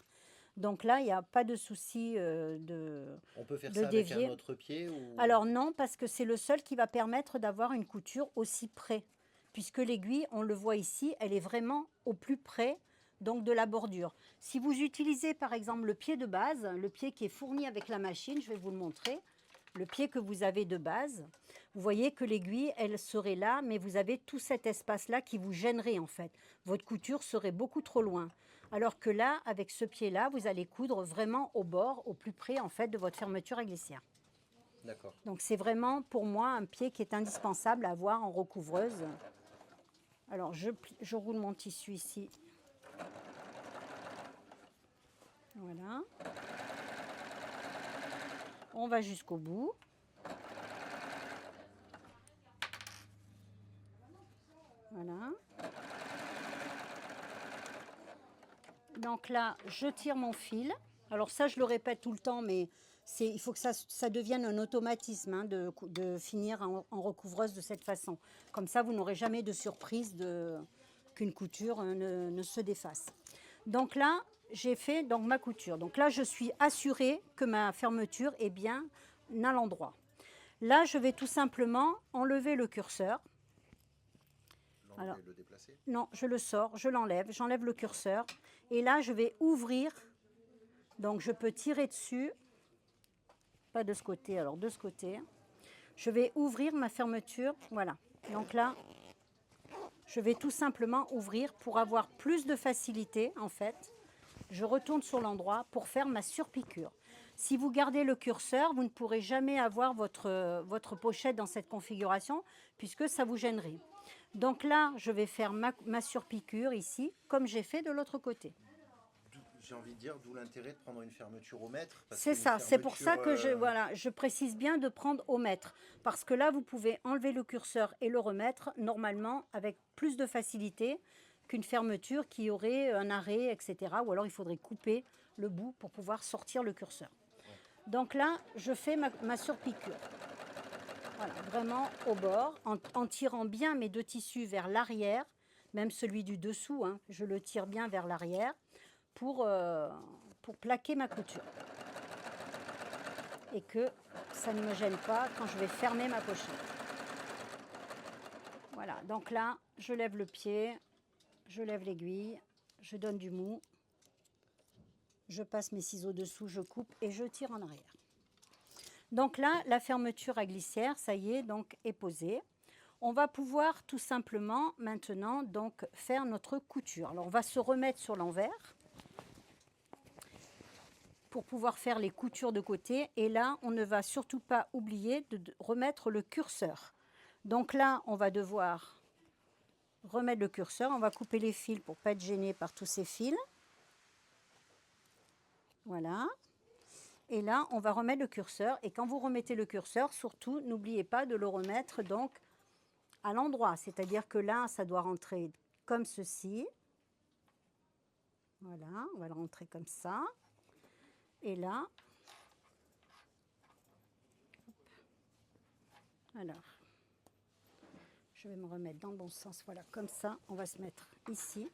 Donc là, il n'y a pas de souci On peut faire de ça dévier. avec un autre pied ou... Alors non, parce que c'est le seul qui va permettre d'avoir une couture aussi près. Puisque l'aiguille, on le voit ici, elle est vraiment au plus près donc de la bordure. Si vous utilisez par exemple le pied de base, le pied qui est fourni avec la machine, je vais vous le montrer, le pied que vous avez de base, vous voyez que l'aiguille, elle serait là, mais vous avez tout cet espace-là qui vous gênerait en fait. Votre couture serait beaucoup trop loin. Alors que là, avec ce pied-là, vous allez coudre vraiment au bord, au plus près en fait de votre fermeture à glissière. D'accord. Donc c'est vraiment pour moi un pied qui est indispensable à avoir en recouvreuse. Alors je roule mon tissu ici. Voilà. On va jusqu'au bout. Voilà. Donc là, je tire mon fil. Alors ça, je le répète tout le temps, mais il faut que ça devienne un automatisme hein, de finir en recouvreuse de cette façon. Comme ça, vous n'aurez jamais de surprise qu'une couture ne se défasse. Donc là, j'ai fait donc, ma couture. Donc là, je suis assurée que ma fermeture est bien à l'endroit. Là, je vais tout simplement enlever le curseur. Alors, le déplacer? Non, je le sors, je l'enlève, j'enlève le curseur. Et là, je vais ouvrir. Donc, je peux tirer dessus. Pas de ce côté, alors de ce côté. Je vais ouvrir ma fermeture. Voilà. Donc là, je vais tout simplement ouvrir pour avoir plus de facilité, en fait. Je retourne sur l'endroit pour faire ma surpiqûre. Si vous gardez le curseur, vous ne pourrez jamais avoir votre pochette dans cette configuration, puisque ça vous gênerait. Donc là, je vais faire ma surpiqûre ici, comme j'ai fait de l'autre côté. J'ai envie de dire, d'où l'intérêt de prendre une fermeture au mètre. C'est ça, c'est pour ça que je précise bien de prendre au mètre. Parce que là, vous pouvez enlever le curseur et le remettre normalement avec plus de facilité qu'une fermeture qui aurait un arrêt, etc. Ou alors il faudrait couper le bout pour pouvoir sortir le curseur. Donc là, je fais ma surpiqûre. Voilà, vraiment au bord, en tirant bien mes deux tissus vers l'arrière, même celui du dessous, hein, je le tire bien vers l'arrière pour plaquer ma couture. Et que ça ne me gêne pas quand je vais fermer ma pochette. Voilà, donc là, je lève le pied, je lève l'aiguille, je donne du mou, je passe mes ciseaux dessous, je coupe et je tire en arrière. Donc là, la fermeture à glissière, ça y est, donc est posée. On va pouvoir tout simplement maintenant donc faire notre couture. Alors on va se remettre sur l'envers pour pouvoir faire les coutures de côté. Et là, on ne va surtout pas oublier de remettre le curseur. Donc là, on va devoir remettre le curseur. On va couper les fils pour ne pas être gêné par tous ces fils. Voilà. Et là, on va remettre le curseur. Et quand vous remettez le curseur, surtout, n'oubliez pas de le remettre donc à l'endroit. C'est-à-dire que là, ça doit rentrer comme ceci. Voilà, on va le rentrer comme ça. Et là, alors, je vais me remettre dans le bon sens. Voilà, comme ça, on va se mettre ici.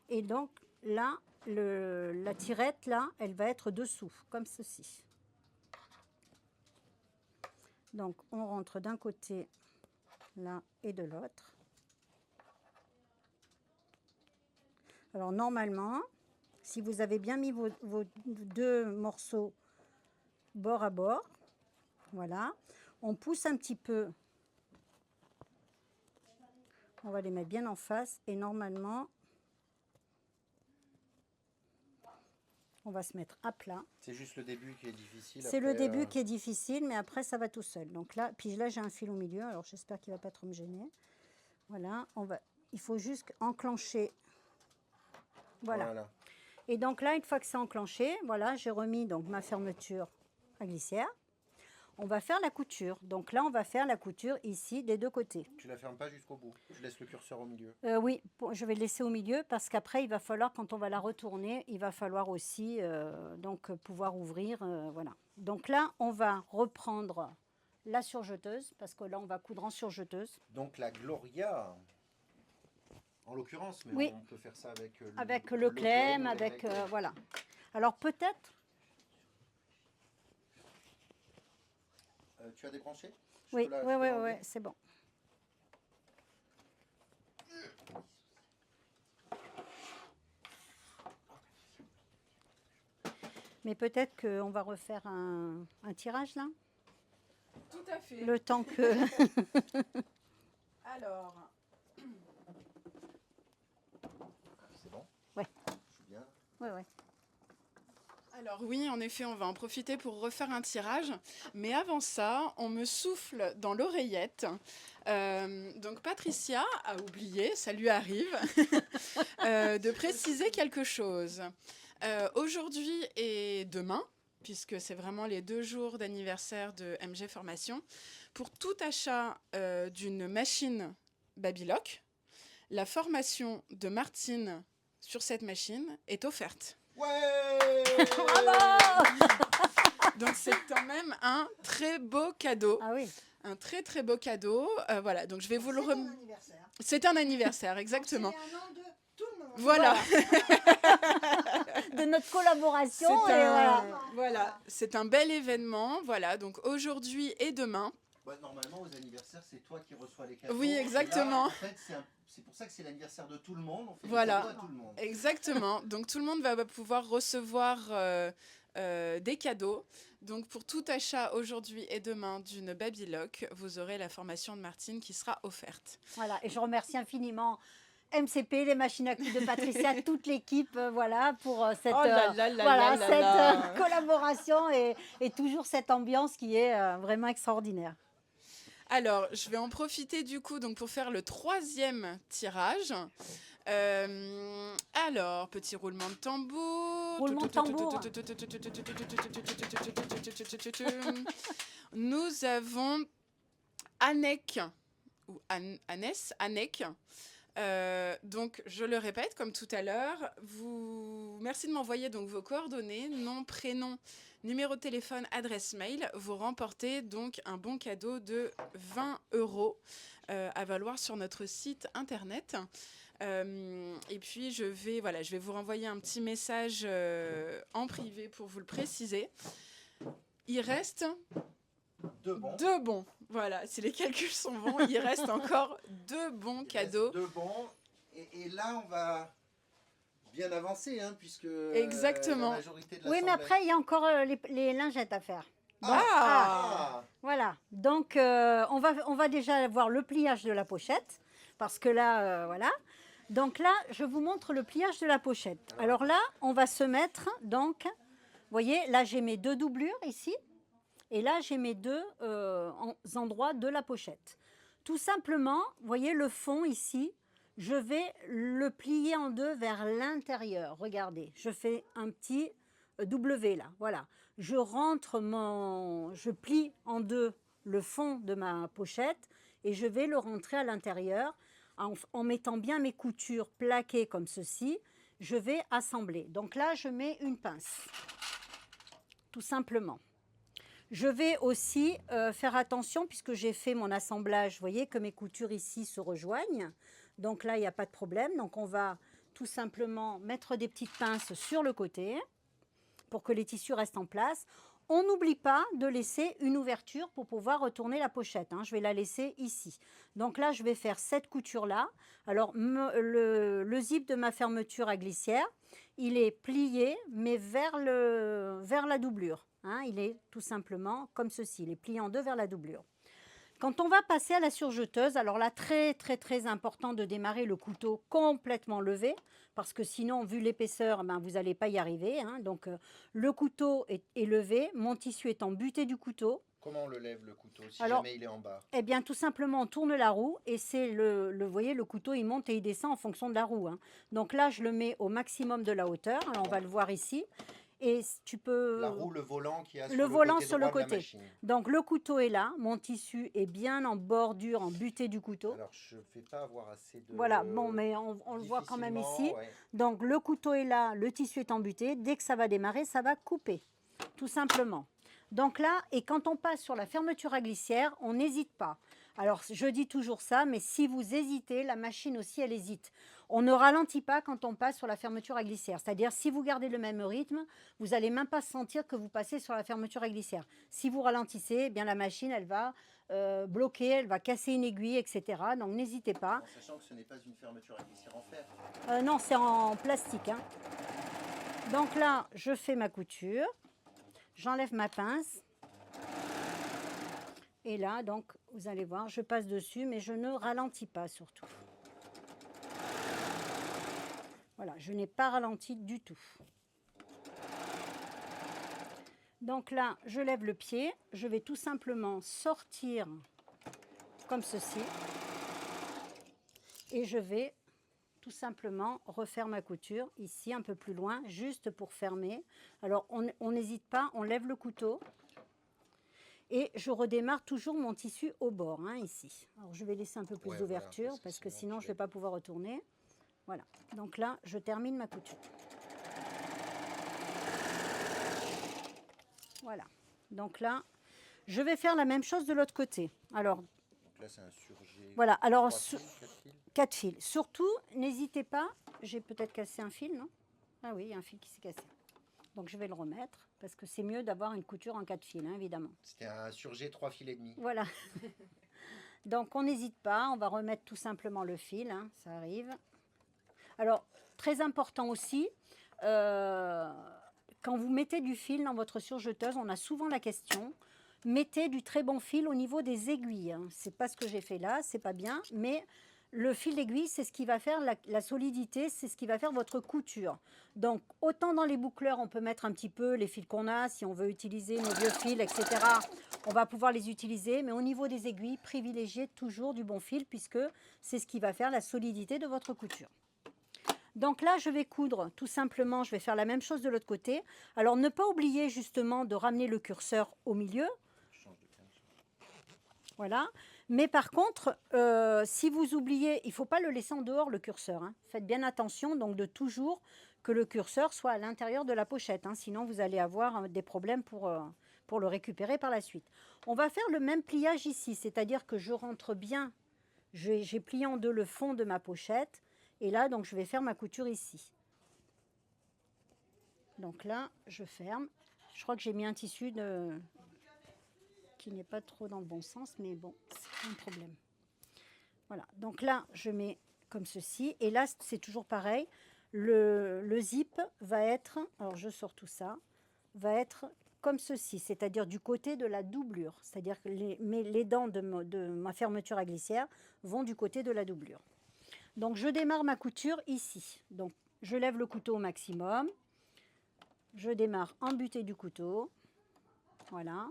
Et donc, là, la tirette, là, elle va être dessous, comme ceci. Donc, on rentre d'un côté, là, et de l'autre. Alors normalement, si vous avez bien mis vos 2 morceaux bord à bord, voilà, on pousse un petit peu, on va les mettre bien en face et normalement, on va se mettre à plat. C'est juste le début qui est difficile. C'est le après, début qui est difficile, mais après ça va tout seul. Donc là, puis là j'ai un fil au milieu, alors j'espère qu'il ne va pas trop me gêner. Voilà, il faut juste enclencher. Voilà. Et donc là, une fois que c'est enclenché, voilà, j'ai remis donc ma fermeture à glissière. On va faire la couture. Donc là, on va faire la couture ici des 2 côtés. Tu la fermes pas jusqu'au bout. Tu laisses le curseur au milieu. Oui, je vais le laisser au milieu parce qu'après, il va falloir, quand on va la retourner, il va falloir aussi donc pouvoir ouvrir. Voilà. Donc là, on va reprendre la surjeteuse parce que là, on va coudre en surjeteuse. Donc la Gloria, en l'occurrence, mais Oui. on peut faire ça avec Avec le clem, avec... voilà. Alors peut-être... tu as débranché? Oui, oui, c'est bon. Mais peut-être qu'on va refaire un tirage là, Tout à fait. le temps que... Alors, C'est bon? Ouais. Je suis bien. Ouais, ouais. alors oui, en effet, on va en profiter pour refaire un tirage. Mais avant ça, on me souffle dans l'oreillette. Donc Patricia a oublié, ça lui arrive, de préciser quelque chose. Aujourd'hui et demain, puisque c'est vraiment les 2 jours d'anniversaire de MG Formation, pour tout achat d'une machine Babylock, la formation de Martine sur cette machine est offerte. Ouais! Bravo! Donc c'est quand même un très beau cadeau. Ah oui. Un très très beau cadeau. Voilà, donc je vais vous le C'est ton anniversaire. C'est un anniversaire, exactement. C'est un an de tout le monde. Voilà. De notre collaboration. C'est Et un, voilà. voilà, c'est un bel événement. Voilà, donc aujourd'hui et demain. Ouais, normalement, aux anniversaires, c'est toi qui reçois les cadeaux. Oui, Et là, exactement. en fait, c'est pour ça que c'est l'anniversaire de tout le monde. On fait Voilà. des cadeaux à tout le monde. Exactement. Donc tout le monde va pouvoir recevoir des cadeaux. Donc pour tout achat aujourd'hui et demain d'une Babylock, vous aurez la formation de Martine qui sera offerte. Voilà. Et je remercie infiniment MCP, les machines à coudre de Patricia, toute l'équipe, voilà, pour cette, Oh là là là voilà, là là cette là. collaboration et toujours cette ambiance qui est vraiment extraordinaire. Alors, je vais en profiter du coup donc pour faire le 3e tirage. Alors, petit roulement de tambour. Roulement de tambour. Nous avons Anek, ou Anek. Donc, je le répète, comme tout à l'heure, merci de m'envoyer donc vos coordonnées, nom, prénom, numéro de téléphone, adresse mail. Vous remportez donc un bon cadeau de 20 € à valoir sur notre site internet. Et puis, je vais vous renvoyer un petit message en privé pour vous le préciser. Il reste 2 bons. 2 bons. Voilà, si les calculs sont bons, il reste encore 2 bons Il cadeaux. reste 2 bons. Et là, on va bien avancer, hein, puisque Exactement. la majorité de Oui, mais après, il y a encore les lingettes à faire. Voilà. Donc, on va déjà voir le pliage de la pochette. Parce que là, voilà. Donc là, je vous montre le pliage de la pochette. Alors là, on va se mettre, donc, vous voyez, là, j'ai mes 2 doublures ici. Et là, j'ai mes 2 endroits de la pochette. Tout simplement, vous voyez le fond ici, je vais le plier en 2 vers l'intérieur. Regardez, je fais un petit W là, voilà. Je plie en 2 le fond de ma pochette et je vais le rentrer à l'intérieur. En mettant bien mes coutures plaquées comme ceci, je vais assembler. Donc là, je mets une pince, tout simplement. Je vais aussi faire attention, puisque j'ai fait mon assemblage, vous voyez que mes coutures ici se rejoignent. Donc là, il n'y a pas de problème. Donc on va tout simplement mettre des petites pinces sur le côté pour que les tissus restent en place. on n'oublie pas de laisser une ouverture pour pouvoir retourner la pochette. Hein. Je vais la laisser ici. Donc là, je vais faire cette couture-là. Alors, le zip de ma fermeture à glissière, il est plié, mais vers la doublure. Hein. Il est tout simplement comme ceci. Il est plié en deux vers la doublure. Quand on va passer à la surjeteuse, alors là, très, très, très important de démarrer le couteau complètement levé, parce que sinon, vu l'épaisseur, ben, vous n'allez pas y arriver. Hein. Donc, le couteau est levé, mon tissu est en butée du couteau. Comment on le lève le couteau si Alors, jamais il est en bas? Eh bien, tout simplement, on tourne la roue et c'est vous voyez, le couteau, il monte et il descend en fonction de la roue. Hein. Donc là, je le mets au maximum de la hauteur. Alors, on va le voir ici. Et tu peux... La roue, le volant qui a le sur volant côté sur le droit de la côté. machine. Donc le couteau est là, mon tissu est bien en bordure, en butée du couteau. Alors je ne vais pas avoir assez de... Voilà, bon, mais on le voit quand même ici. Ouais. Donc le couteau est là, le tissu est embuté. Dès que ça va démarrer, ça va couper, tout simplement. Donc là, et quand on passe sur la fermeture à glissière, on n'hésite pas. Alors je dis toujours ça, mais si vous hésitez, la machine aussi, elle hésite. On ne ralentit pas quand on passe sur la fermeture à glissière. C'est-à-dire, si vous gardez le même rythme, vous n'allez même pas sentir que vous passez sur la fermeture à glissière. Si vous ralentissez, eh bien la machine, elle va bloquer, elle va casser une aiguille, etc. Donc, n'hésitez pas. En sachant que ce n'est pas une fermeture à glissière en fer. Non, c'est en plastique. Hein. Donc là, je fais ma couture. J'enlève ma pince. Et là, donc, vous allez voir, je passe dessus, mais je ne ralentis pas surtout. Voilà, je n'ai pas ralenti du tout. Donc là, je lève le pied. Je vais tout simplement sortir comme ceci. Et je vais tout simplement refaire ma couture ici, un peu plus loin, juste pour fermer. Alors, on n'hésite pas, on lève le couteau. Et je redémarre toujours mon tissu au bord, hein, ici. Alors, je vais laisser un peu plus d'ouverture, voilà, parce que sinon, je ne vais pas pouvoir retourner. Voilà. Donc là, je termine ma couture. Voilà. Donc là, je vais faire la même chose de l'autre côté. Alors, Donc là, c'est un surjet. voilà. Alors, 4 fils. 4 fils. Surtout, n'hésitez pas. J'ai peut-être cassé un fil, non? Ah oui, il y a un fil qui s'est cassé. Donc, je vais le remettre, parce que c'est mieux d'avoir une couture en 4 fils, hein, évidemment. C'était un surjet 3 fils et demi. Voilà. Donc, on n'hésite pas. On va remettre tout simplement le fil. Hein, ça arrive. Alors, très important aussi, quand vous mettez du fil dans votre surjeteuse, on a souvent la question, mettez du très bon fil au niveau des aiguilles. Hein. Ce n'est pas ce que j'ai fait là, c'est pas bien, mais le fil d'aiguille, c'est ce qui va faire la solidité, c'est ce qui va faire votre couture. Donc, autant dans les boucleurs, on peut mettre un petit peu les fils qu'on a, si on veut utiliser nos vieux fils, etc., on va pouvoir les utiliser, mais au niveau des aiguilles, privilégiez toujours du bon fil, puisque c'est ce qui va faire la solidité de votre couture. Donc là, je vais coudre, tout simplement, je vais faire la même chose de l'autre côté. Alors, ne pas oublier justement de ramener le curseur au milieu. Voilà. Mais par contre, si vous oubliez, il ne faut pas le laisser en dehors, le curseur. Hein. Faites bien attention, donc, de toujours que le curseur soit à l'intérieur de la pochette. Hein. Sinon, vous allez avoir des problèmes pour le récupérer par la suite. On va faire le même pliage ici, c'est-à-dire que je rentre bien. J'ai plié en deux le fond de ma pochette. Et là, donc, je vais faire ma couture ici. Donc là, je ferme. Je crois que j'ai mis un tissu qui n'est pas trop dans le bon sens, mais bon, c'est pas un problème. Voilà, donc là, je mets comme ceci. Et là, c'est toujours pareil. Le zip va être, alors je sors tout ça, va être comme ceci, c'est-à-dire du côté de la doublure. C'est-à-dire que les dents de ma fermeture à glissière vont du côté de la doublure. Donc, je démarre ma couture ici. Donc, je lève le couteau au maximum. Je démarre en butée du couteau. Voilà.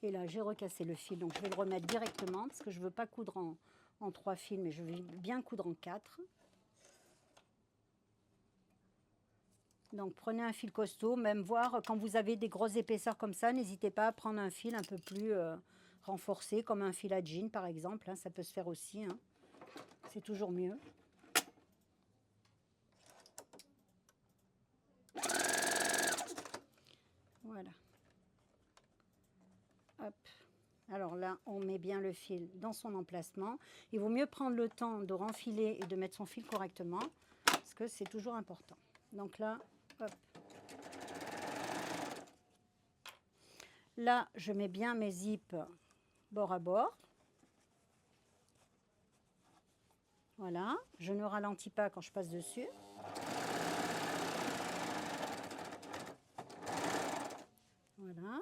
Et là, j'ai recassé le fil. Donc, je vais le remettre directement parce que je ne veux pas coudre en 3 fils, mais je vais bien coudre en 4. Donc, prenez un fil costaud, même voir quand vous avez des grosses épaisseurs comme ça, n'hésitez pas à prendre un fil un peu plus renforcé, comme un fil à jean par exemple, hein, ça peut se faire aussi, hein. C'est toujours mieux. Voilà. Hop. Alors là, on met bien le fil dans son emplacement. Il vaut mieux prendre le temps de renfiler et de mettre son fil correctement. parce que c'est toujours important. Donc là, hop. Là, je mets bien mes zips bord à bord. Voilà, je ne ralentis pas quand je passe dessus. Voilà.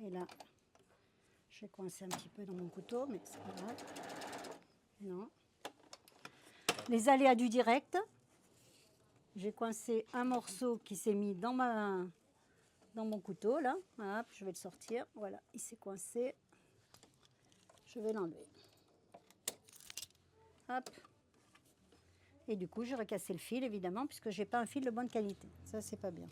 Et là, je vais coincer un petit peu dans mon couteau, mais c'est pas grave. Non. Les aléas du direct. J'ai coincé un morceau qui s'est mis dans mon couteau, là. Hop, je vais le sortir. Voilà, il s'est coincé. Je vais l'enlever. Hop. Et du coup, j'aurais cassé le fil, évidemment, puisque je n'ai pas un fil de bonne qualité. Ça, c'est pas bien.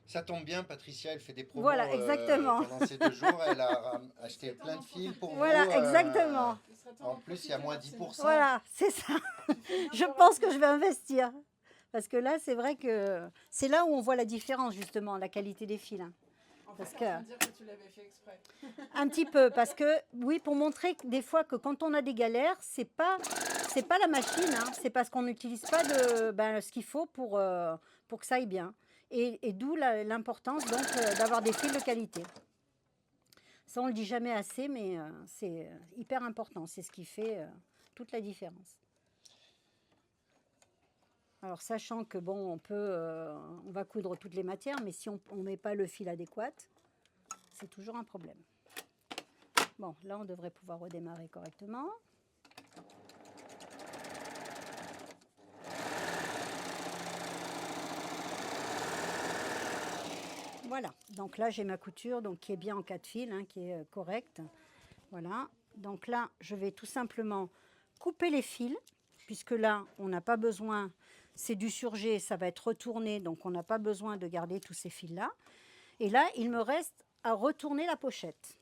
Ça tombe bien, Patricia, elle fait des promos Voilà, exactement. pendant ces 2 jours. Elle a acheté plein de fils pour Voilà, vous. exactement. En plus, il y a moins 10%. Voilà, c'est ça. Je pense que je vais investir. Parce que là, c'est vrai que c'est là où on voit la différence, justement, la qualité des fils. Hein. Parce que, dire que tu l'avais fait exprès. un petit peu, parce que, oui, pour montrer que des fois que quand on a des galères, c'est pas la machine, hein, c'est parce qu'on n'utilise pas ce qu'il faut pour que ça aille bien. Et d'où l'importance, donc, d'avoir des fils de qualité. Ça, on le dit jamais assez, mais c'est hyper important. C'est ce qui fait toute la différence. Alors, sachant que, bon, on va coudre toutes les matières, mais si on ne met pas le fil adéquat, c'est toujours un problème. Bon, là, on devrait pouvoir redémarrer correctement. Voilà, donc là, j'ai ma couture donc, qui est bien en 4 fils, hein, qui est correcte. Voilà, donc là, je vais tout simplement couper les fils, puisque là, on n'a pas besoin... C'est du surjet, ça va être retourné, donc on n'a pas besoin de garder tous ces fils-là. Et là, il me reste à retourner la pochette.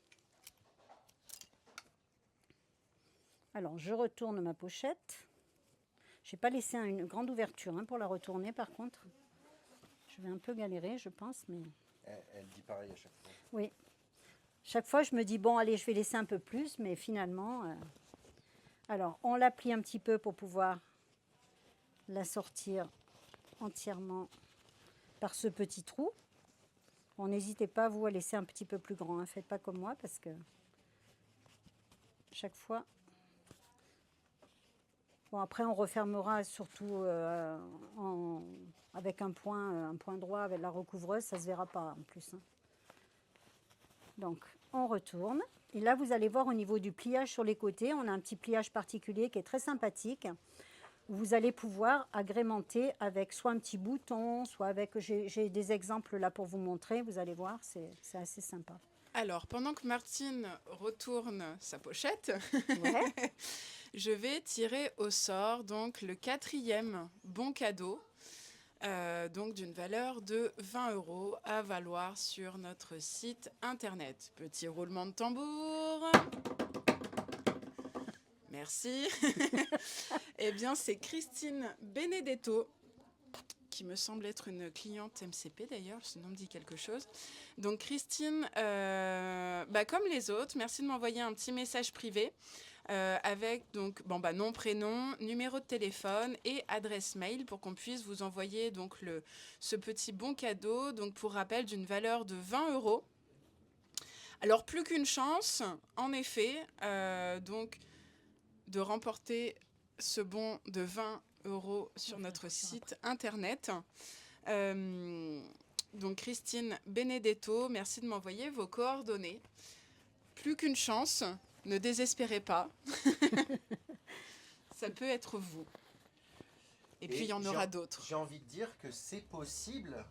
Alors, je retourne ma pochette. Je n'ai pas laissé une grande ouverture hein, pour la retourner, par contre. Je vais un peu galérer, je pense, mais... Elle dit pareil à chaque fois. Oui. Chaque fois, je me dis, bon, allez, je vais laisser un peu plus, mais finalement... Alors, on la plie un petit peu pour pouvoir... la sortir entièrement par ce petit trou. Bon, n'hésitez pas, vous, à laisser un petit peu plus grand. Hein. Faites pas comme moi, parce que chaque fois... Bon, après, on refermera surtout avec un point droit, avec la recouvreuse. Ça ne se verra pas, en plus. Hein. Donc, on retourne. Et là, vous allez voir au niveau du pliage sur les côtés, on a un petit pliage particulier qui est très sympathique. Vous allez pouvoir agrémenter avec soit un petit bouton, soit avec... J'ai des exemples là pour vous montrer, vous allez voir, c'est assez sympa. Alors, pendant que Martine retourne sa pochette, Ouais. je vais tirer au sort donc le 4e bon cadeau, donc d'une valeur de 20 € à valoir sur notre site internet. Petit roulement de tambour. Merci. Eh bien, c'est Christine Benedetto, qui me semble être une cliente MCP d'ailleurs, ce nom me dit quelque chose. Donc Christine, comme les autres, merci de m'envoyer un petit message privé avec donc, nom, prénom, numéro de téléphone et adresse mail pour qu'on puisse vous envoyer donc, ce petit bon cadeau, donc pour rappel d'une valeur de 20 €. Alors plus qu'une chance, en effet, donc de remporter ce bon de 20 € sur notre site internet. Donc Christine Benedetto, merci de m'envoyer vos coordonnées. Plus qu'une chance, ne désespérez pas. Ça peut être vous. Et puis il y en aura d'autres. J'ai envie de dire que c'est possible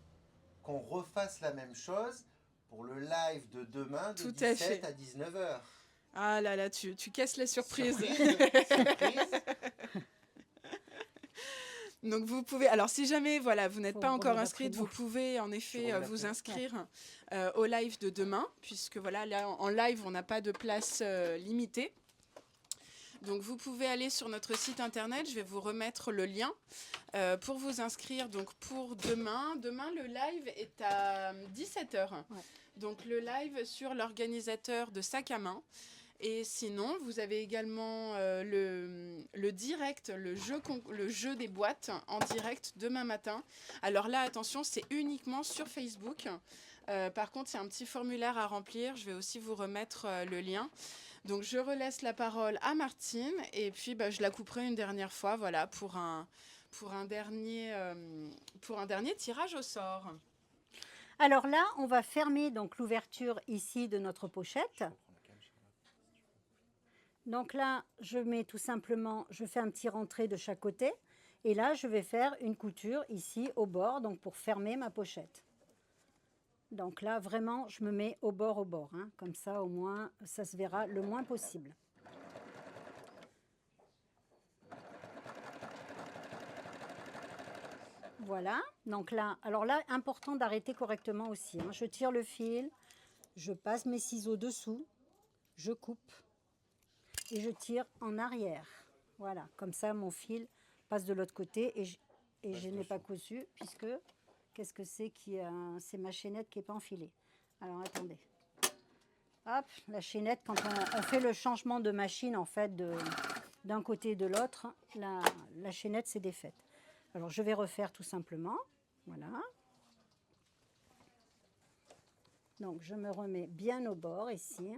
qu'on refasse la même chose pour le live de demain de 17 à 19h. Ah là là, tu casses la surprise. Surprise. Donc vous pouvez, alors si jamais vous n'êtes pas encore inscrite, vous pouvez en effet vous inscrire au live de demain, puisque là en live on n'a pas de place limitée. Donc vous pouvez aller sur notre site internet, je vais vous remettre le lien pour vous inscrire donc pour demain. Demain le live est à 17h. Ouais. Donc le live sur l'organisateur de sac à main. Et sinon, vous avez également le direct, le jeu des boîtes en direct demain matin. Alors là, attention, c'est uniquement sur Facebook. Par contre, il y a un petit formulaire à remplir. Je vais aussi vous remettre le lien. Donc, je relaisse la parole à Martine et puis je la couperai une dernière fois, voilà, pour un dernier tirage au sort. Alors là, on va fermer donc l'ouverture ici de notre pochette. Donc là, je mets tout simplement, je fais un petit rentré de chaque côté. Et là, je vais faire une couture ici au bord, donc pour fermer ma pochette. Donc là, vraiment, je me mets au bord, hein, comme ça, au moins, ça se verra le moins possible. Voilà, donc là, alors là, important d'arrêter correctement aussi, hein. Je tire le fil, je passe mes ciseaux dessous, je coupe. Et je tire en arrière. Voilà, comme ça mon fil passe de l'autre côté et je n'ai pas cousu puisque qu'est-ce que c'est c'est ma chaînette qui n'est pas enfilée. Alors attendez. Hop, la chaînette, quand on fait le changement de machine en fait d'un côté et de l'autre, la chaînette s'est défaite. Alors je vais refaire tout simplement. Voilà. Donc je me remets bien au bord ici.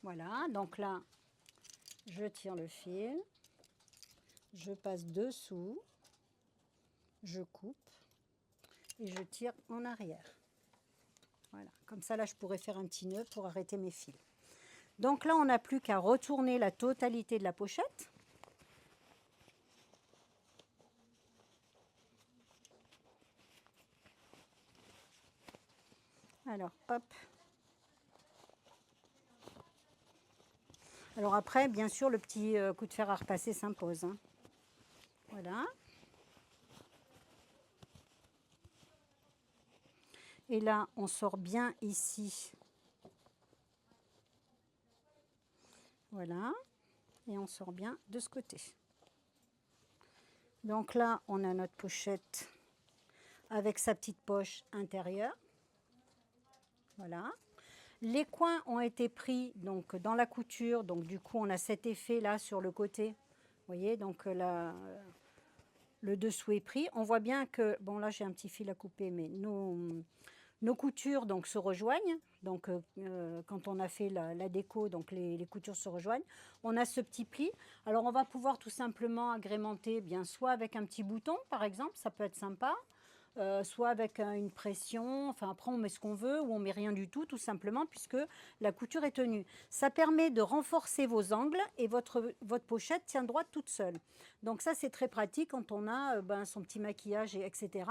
Voilà, donc là, je tire le fil, je passe dessous, je coupe et je tire en arrière. Voilà, comme ça, là, je pourrais faire un petit nœud pour arrêter mes fils. Donc là, on n'a plus qu'à retourner la totalité de la pochette. Alors, hop. Alors après, bien sûr, le petit coup de fer à repasser s'impose, hein. Voilà. Et là, on sort bien ici. Voilà. Et on sort bien de ce côté. Donc là, on a notre pochette avec sa petite poche intérieure. Voilà. Les coins ont été pris donc dans la couture, donc du coup on a cet effet là sur le côté. Vous voyez, donc là, le dessous est pris. On voit bien que, bon là j'ai un petit fil à couper, mais nos coutures donc se rejoignent. Donc quand on a fait la déco, donc les coutures se rejoignent. On a ce petit pli. Alors on va pouvoir tout simplement agrémenter, bien soit avec un petit bouton par exemple, ça peut être sympa. Soit avec une pression, enfin après on met ce qu'on veut ou on met rien du tout simplement puisque la couture est tenue. Ça permet de renforcer vos angles et votre pochette tient droite toute seule. Donc ça c'est très pratique quand on a son petit maquillage etc.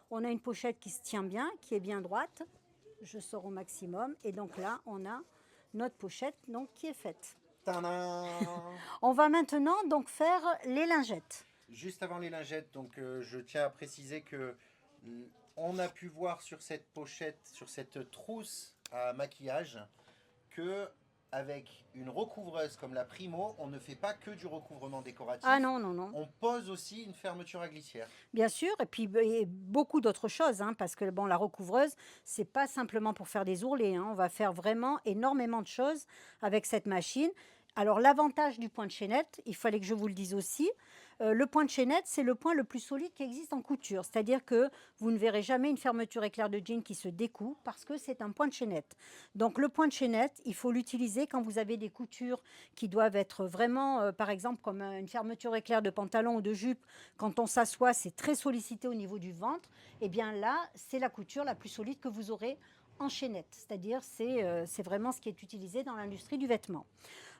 On a une pochette qui se tient bien, qui est bien droite. Je sors au maximum et donc là on a notre pochette donc, qui est faite. Tadam. On va maintenant donc faire les lingettes. Juste avant les lingettes, donc je tiens à préciser que on a pu voir sur cette pochette, sur cette trousse à maquillage, que avec une recouvreuse comme la Primo, on ne fait pas que du recouvrement décoratif. Ah non, non, non. On pose aussi une fermeture à glissière. Bien sûr, et puis et beaucoup d'autres choses, hein, parce que bon, la recouvreuse, c'est pas simplement pour faire des ourlets, hein, on va faire vraiment énormément de choses avec cette machine. Alors l'avantage du point de chaînette, il fallait que je vous le dise aussi, le point de chaînette, c'est le point le plus solide qui existe en couture. C'est-à-dire que vous ne verrez jamais une fermeture éclair de jean qui se découd parce que c'est un point de chaînette. Donc le point de chaînette, il faut l'utiliser quand vous avez des coutures qui doivent être vraiment, par exemple, comme une fermeture éclair de pantalon ou de jupe. Quand on s'assoit, c'est très sollicité au niveau du ventre. Et bien là, c'est la couture la plus solide que vous aurez en chaînette. C'est-à-dire c'est vraiment ce qui est utilisé dans l'industrie du vêtement.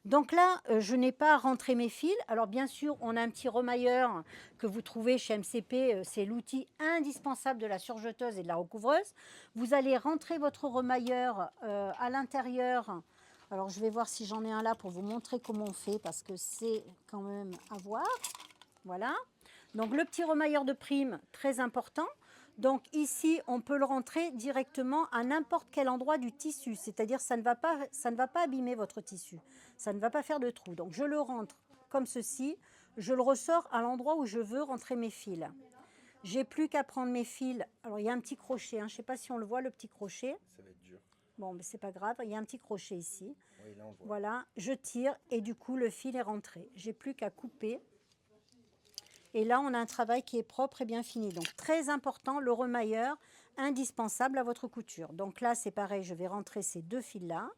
Donc là, je n'ai pas rentré mes fils. Alors bien sûr, on a un petit remailleur que vous trouvez chez MCP. C'est l'outil indispensable de la surjeteuse et de la recouvreuse. Vous allez rentrer votre remailleur à l'intérieur. Alors je vais voir si j'en ai un là pour vous montrer comment on fait parce que c'est quand même à voir. Voilà. Donc le petit remailleur de prime, très important. Donc ici, on peut le rentrer directement à n'importe quel endroit du tissu. C'est-à-dire ça ne va pas abîmer votre tissu. Ça ne va pas faire de trou. Donc je le rentre comme ceci. Je le ressors à l'endroit où je veux rentrer mes fils. J'ai plus qu'à prendre mes fils. Alors, il y a un petit crochet, hein. Je ne sais pas si on le voit, le petit crochet. Ça va être dur. Bon, mais c'est pas grave, il y a un petit crochet ici. Oui, là on le voit. Voilà, je tire et du coup, le fil est rentré. J'ai plus qu'à couper. Et là, on a un travail qui est propre et bien fini. Donc, très important, le remailleur, indispensable à votre couture. Donc là, c'est pareil, je vais rentrer ces deux fils-là.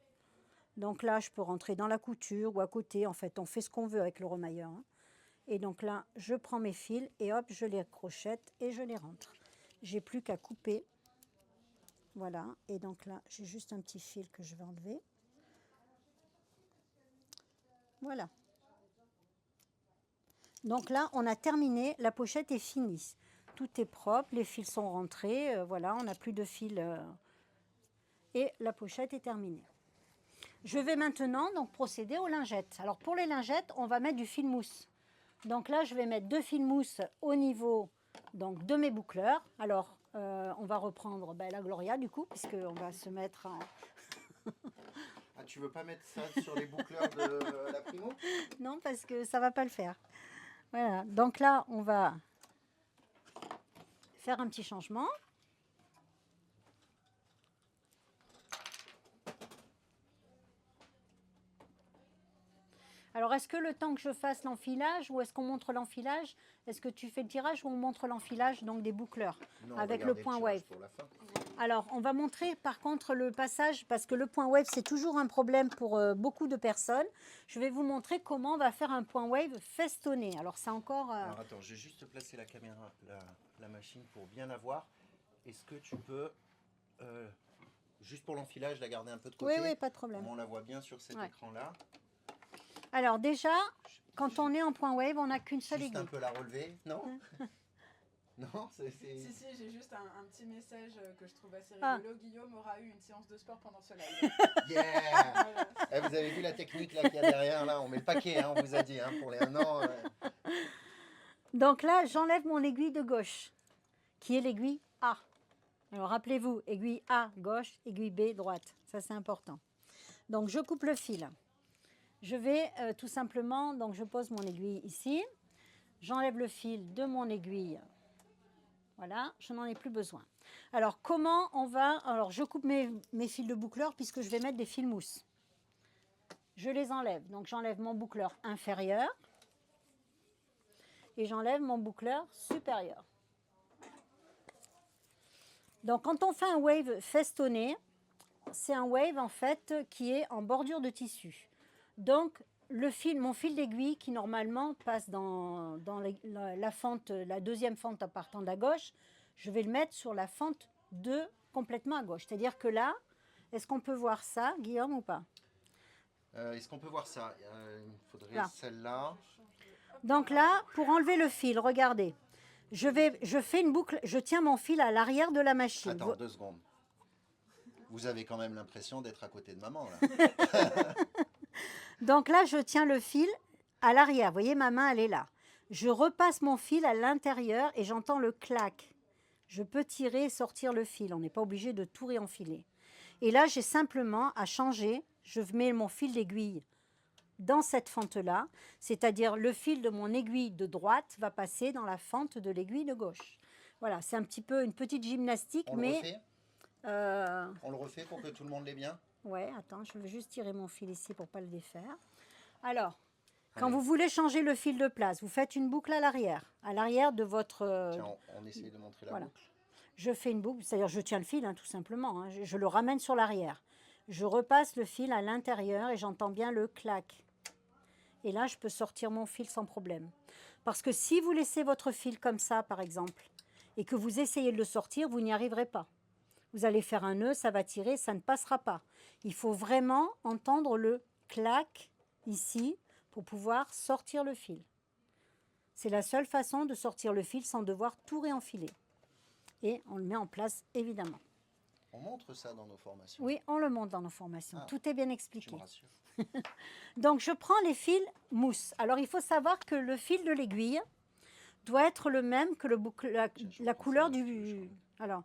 Donc là, je peux rentrer dans la couture ou à côté. En fait, on fait ce qu'on veut avec le remailleur, hein. Et donc là, je prends mes fils et hop, je les crochette et je les rentre. J'ai plus qu'à couper. Voilà. Et donc là, j'ai juste un petit fil que je vais enlever. Voilà. Donc là, on a terminé. La pochette est finie. Tout est propre. Les fils sont rentrés. Voilà, on n'a plus de fils. Et la pochette est terminée. Je vais maintenant donc procéder aux lingettes. Alors pour les lingettes, on va mettre du fil mousse. Donc là, je vais mettre 2 fils mousse au niveau donc, de mes boucleurs. Alors, on va reprendre la Gloria du coup, puisqu'on va se mettre en... Ah, tu veux pas mettre ça sur les boucleurs de la Primo? Non, parce que ça ne va pas le faire. Voilà, donc là, on va faire un petit changement. Alors, est-ce que le temps que je fasse l'enfilage ou est-ce qu'on montre l'enfilage? Est-ce que tu fais le tirage ou on montre l'enfilage donc des boucleurs Non, avec le regardez point tirage wave? pour la fin. Alors, on va montrer par contre le passage parce que le point wave, c'est toujours un problème pour beaucoup de personnes. Je vais vous montrer comment on va faire un point wave festonné. Alors, c'est encore... Alors attends, je vais juste placer la caméra, la machine pour bien la voir. Est-ce que tu peux, juste pour l'enfilage, la garder un peu de côté? Oui, pas de problème. On la voit bien sur cet Ouais. écran-là. Alors déjà, quand on est en point wave, on n'a qu'une seule Juste un aiguille. peu la relever, non? Non, c'est... Si, j'ai juste un petit message que je trouve assez Ah. rigolo. Guillaume aura eu une séance de sport pendant ce live. Yeah. Voilà. Eh, vous avez vu la technique là qu'il y a derrière, là, on met le paquet, hein, on vous a dit, hein, pour les 1 an. Donc là, j'enlève mon aiguille de gauche, qui est l'aiguille A. Alors rappelez-vous, aiguille A gauche, aiguille B droite. Ça, c'est important. Donc je coupe le fil. Je vais tout simplement, donc je pose mon aiguille ici. J'enlève le fil de mon aiguille. Voilà, je n'en ai plus besoin. Alors, comment on va... Alors, je coupe mes fils de boucleur puisque je vais mettre des fils mousse. Je les enlève. Donc, j'enlève mon boucleur inférieur et j'enlève mon boucleur supérieur. Donc, quand on fait un wave festonné, c'est un wave, en fait, qui est en bordure de tissu. Donc, mon fil d'aiguille qui normalement passe dans la fente, la deuxième fente en partant de la gauche, je vais le mettre sur la fente 2 complètement à gauche. C'est-à-dire que là, est-ce qu'on peut voir ça, Guillaume, ou pas? Est-ce qu'on peut voir ça? Il faudrait Là. celle-là. Donc là, pour enlever le fil, regardez, je fais une boucle, je tiens mon fil à l'arrière de la machine. Attends, 2 secondes. Vous avez quand même l'impression d'être à côté de maman, là. Donc là, je tiens le fil à l'arrière. Vous voyez, ma main, elle est là. Je repasse mon fil à l'intérieur et j'entends le clac. Je peux tirer et sortir le fil. On n'est pas obligé de tout réenfiler. Et là, j'ai simplement à changer. Je mets mon fil d'aiguille dans cette fente-là. C'est-à-dire, le fil de mon aiguille de droite va passer dans la fente de l'aiguille de gauche. Voilà, c'est un petit peu une petite gymnastique, On mais... le refait? On le refait pour que tout le monde l'ait bien? Ouais, attends, je vais juste tirer mon fil ici pour ne pas le défaire. Alors, quand Allez. vous voulez changer le fil de place, vous faites une boucle à l'arrière de votre... Tiens, on essaye de montrer la voilà. boucle. Je fais une boucle, c'est-à-dire je tiens le fil, hein, tout simplement. Hein, je le ramène sur l'arrière. Je repasse le fil à l'intérieur et j'entends bien le clac. Et là, je peux sortir mon fil sans problème. Parce que si vous laissez votre fil comme ça, par exemple, et que vous essayez de le sortir, vous n'y arriverez pas. Vous allez faire un nœud, ça va tirer, ça ne passera pas. Il faut vraiment entendre le clac ici pour pouvoir sortir le fil. C'est la seule façon de sortir le fil sans devoir tout réenfiler. Et on le met en place, évidemment. On montre ça dans nos formations. Oui, on le montre dans nos formations. Ah, Tout est bien Tu expliqué. me rassures. Donc, je prends les fils mousse. Alors, il faut savoir que le fil de l'aiguille doit être le même que la couleur du... Alors,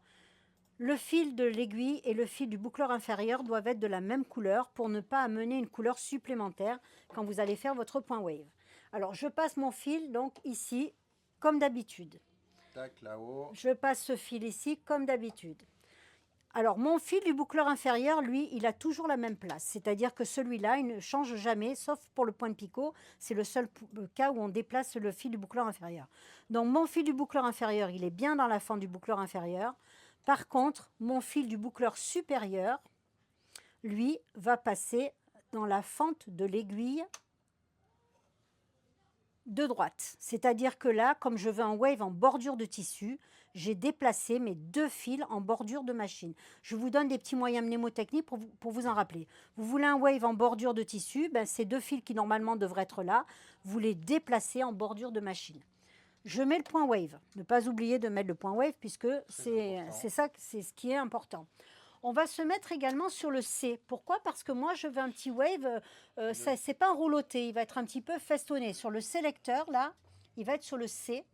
le fil de l'aiguille et le fil du boucleur inférieur doivent être de la même couleur pour ne pas amener une couleur supplémentaire quand vous allez faire votre point wave. Alors, je passe mon fil donc ici, comme d'habitude. Tac, là-haut. Je passe ce fil ici comme d'habitude. Alors, mon fil du boucleur inférieur, lui, il a toujours la même place. C'est-à-dire que celui-là, il ne change jamais, sauf pour le point de picot. C'est le seul cas où on déplace le fil du boucleur inférieur. Donc, mon fil du boucleur inférieur, il est bien dans la fente du boucleur inférieur. Par contre, mon fil du boucleur supérieur, lui, va passer dans la fente de l'aiguille de droite. C'est-à-dire que là, comme je veux un wave en bordure de tissu, j'ai déplacé mes 2 fils en bordure de machine. Je vous donne des petits moyens mnémotechniques pour vous en rappeler. Vous voulez un wave en bordure de tissu, ben, ces 2 fils qui normalement devraient être là, vous les déplacez en bordure de machine. Je mets le point wave. Ne pas oublier de mettre le point wave puisque c'est ce qui est important. On va se mettre également sur le C. Pourquoi? Parce que moi, je veux un petit wave, c'est pas un rouloté, il va être un petit peu festonné. Sur le sélecteur, là, il va être sur le C.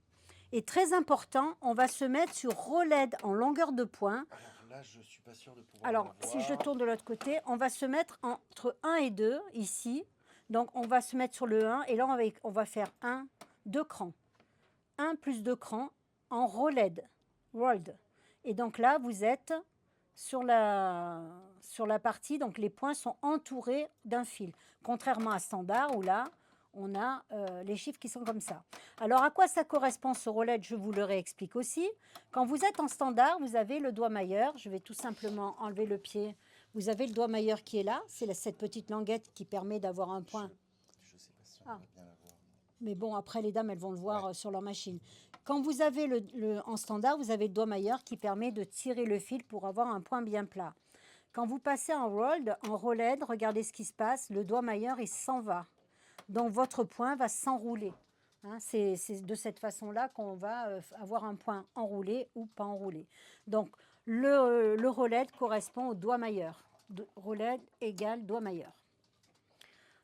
Et très important, on va se mettre sur rolled en longueur de pointe. Alors là, je suis pas sûr de pouvoir Alors, le si voir. je tourne de l'autre côté, on va se mettre entre 1 et 2, ici. Donc, on va se mettre sur le 1, et là, on va faire 1, 2 crans. 1 plus 2 crans en rolled. Et donc là, vous êtes sur la partie, donc les points sont entourés d'un fil. Contrairement à standard, où là, on a les chiffres qui sont comme ça. Alors, à quoi ça correspond ce roulette? Je vous le réexplique aussi. Quand vous êtes en standard, vous avez le doigt mailleur. Je vais tout simplement enlever le pied. Vous avez le doigt mailleur qui est là. C'est cette petite languette qui permet d'avoir un point. Je sais pas si on va bien la voir. Mais bon, après, les dames, elles vont le voir sur leur machine. Quand vous avez en standard, vous avez le doigt mailleur qui permet de tirer le fil pour avoir un point bien plat. Quand vous passez en rolled, regardez ce qui se passe. Le doigt mailleur, il s'en va. Donc, votre point va s'enrouler. Hein, c'est de cette façon-là qu'on va avoir un point enroulé ou pas enroulé. Donc, le rolled correspond au doigt mailleur. Rolled égale doigt mailleur.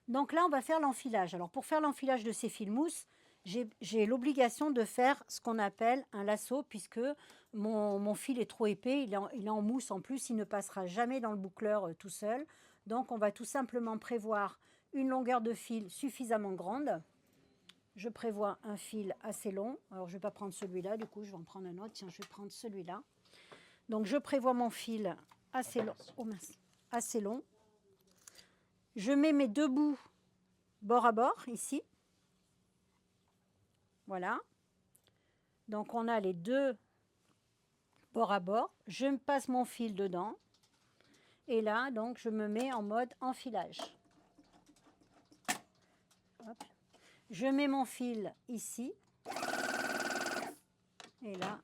Donc là, on va faire l'enfilage. Alors, pour faire l'enfilage de ces fils mousse, j'ai l'obligation de faire ce qu'on appelle un lasso, puisque mon fil est trop épais, il est en mousse en plus, il ne passera jamais dans le boucleur tout seul. Donc, on va tout simplement prévoir une longueur de fil suffisamment grande. Je prévois un fil assez long. Alors, je ne vais pas prendre celui-là, du coup, je vais en prendre un autre. Tiens, je vais prendre celui-là. Donc, je prévois mon fil assez long. Oh mince, assez long. Je mets mes 2 bouts bord à bord, ici. Voilà. Donc, on a les 2 bord à bord. Je me passe mon fil dedans. Et là, donc, je me mets en mode enfilage. Hop. Je mets mon fil ici. Et là.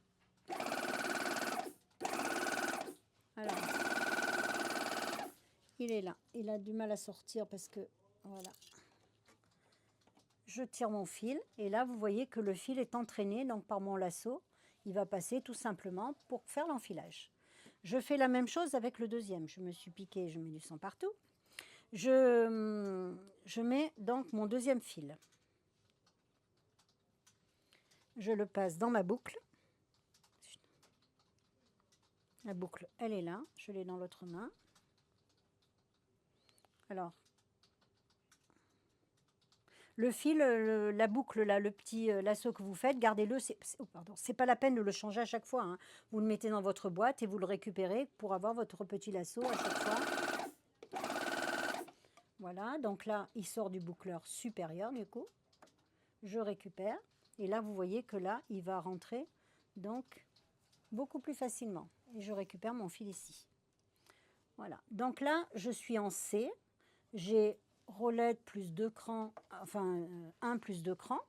Alors. Il est là. Il a du mal à sortir parce que, voilà. Je tire mon fil et là, vous voyez que le fil est entraîné donc par mon lasso. Il va passer tout simplement pour faire l'enfilage. Je fais la même chose avec le deuxième. Je me suis piqué, je mets du sang partout. Je mets donc mon deuxième fil. Je le passe dans ma boucle. La boucle, elle est là. Je l'ai dans l'autre main. Alors, le fil, la boucle, là, le petit lasso que vous faites, gardez-le. C'est pas la peine de le changer à chaque fois. Hein. Vous le mettez dans votre boîte et vous le récupérez pour avoir votre petit lasso à chaque fois. Voilà, donc là, il sort du boucleur supérieur, du coup. Je récupère. Et là, vous voyez que là, il va rentrer donc beaucoup plus facilement. Et je récupère mon fil ici. Voilà. Donc là, je suis en C. J'ai roulette plus 2 crans, enfin 1 plus 2 crans.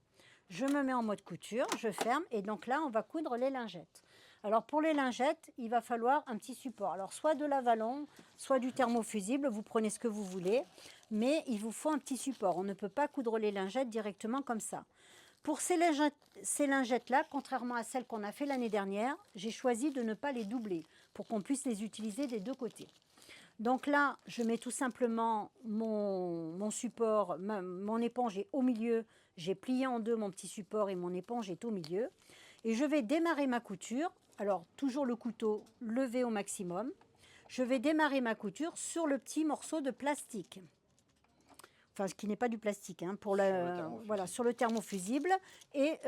Je me mets en mode couture, je ferme. Et donc là, on va coudre les lingettes. Alors pour les lingettes, il va falloir un petit support. Alors soit de l'avalon, soit du thermofusible, vous prenez ce que vous voulez. Mais il vous faut un petit support. On ne peut pas coudre les lingettes directement comme ça. Pour ces lingettes-là, contrairement à celles qu'on a fait l'année dernière, j'ai choisi de ne pas les doubler pour qu'on puisse les utiliser des 2 côtés. Donc là, je mets tout simplement mon support, mon éponge est au milieu. J'ai plié en 2 mon petit support et mon éponge est au milieu. Et je vais démarrer ma couture. Alors, toujours le couteau levé au maximum. Je vais démarrer ma couture sur le petit morceau de plastique. Il enfin ce qui n'est pas du plastique, hein, pour Sur le la, thermofusible. voilà, sur le thermofusible. Et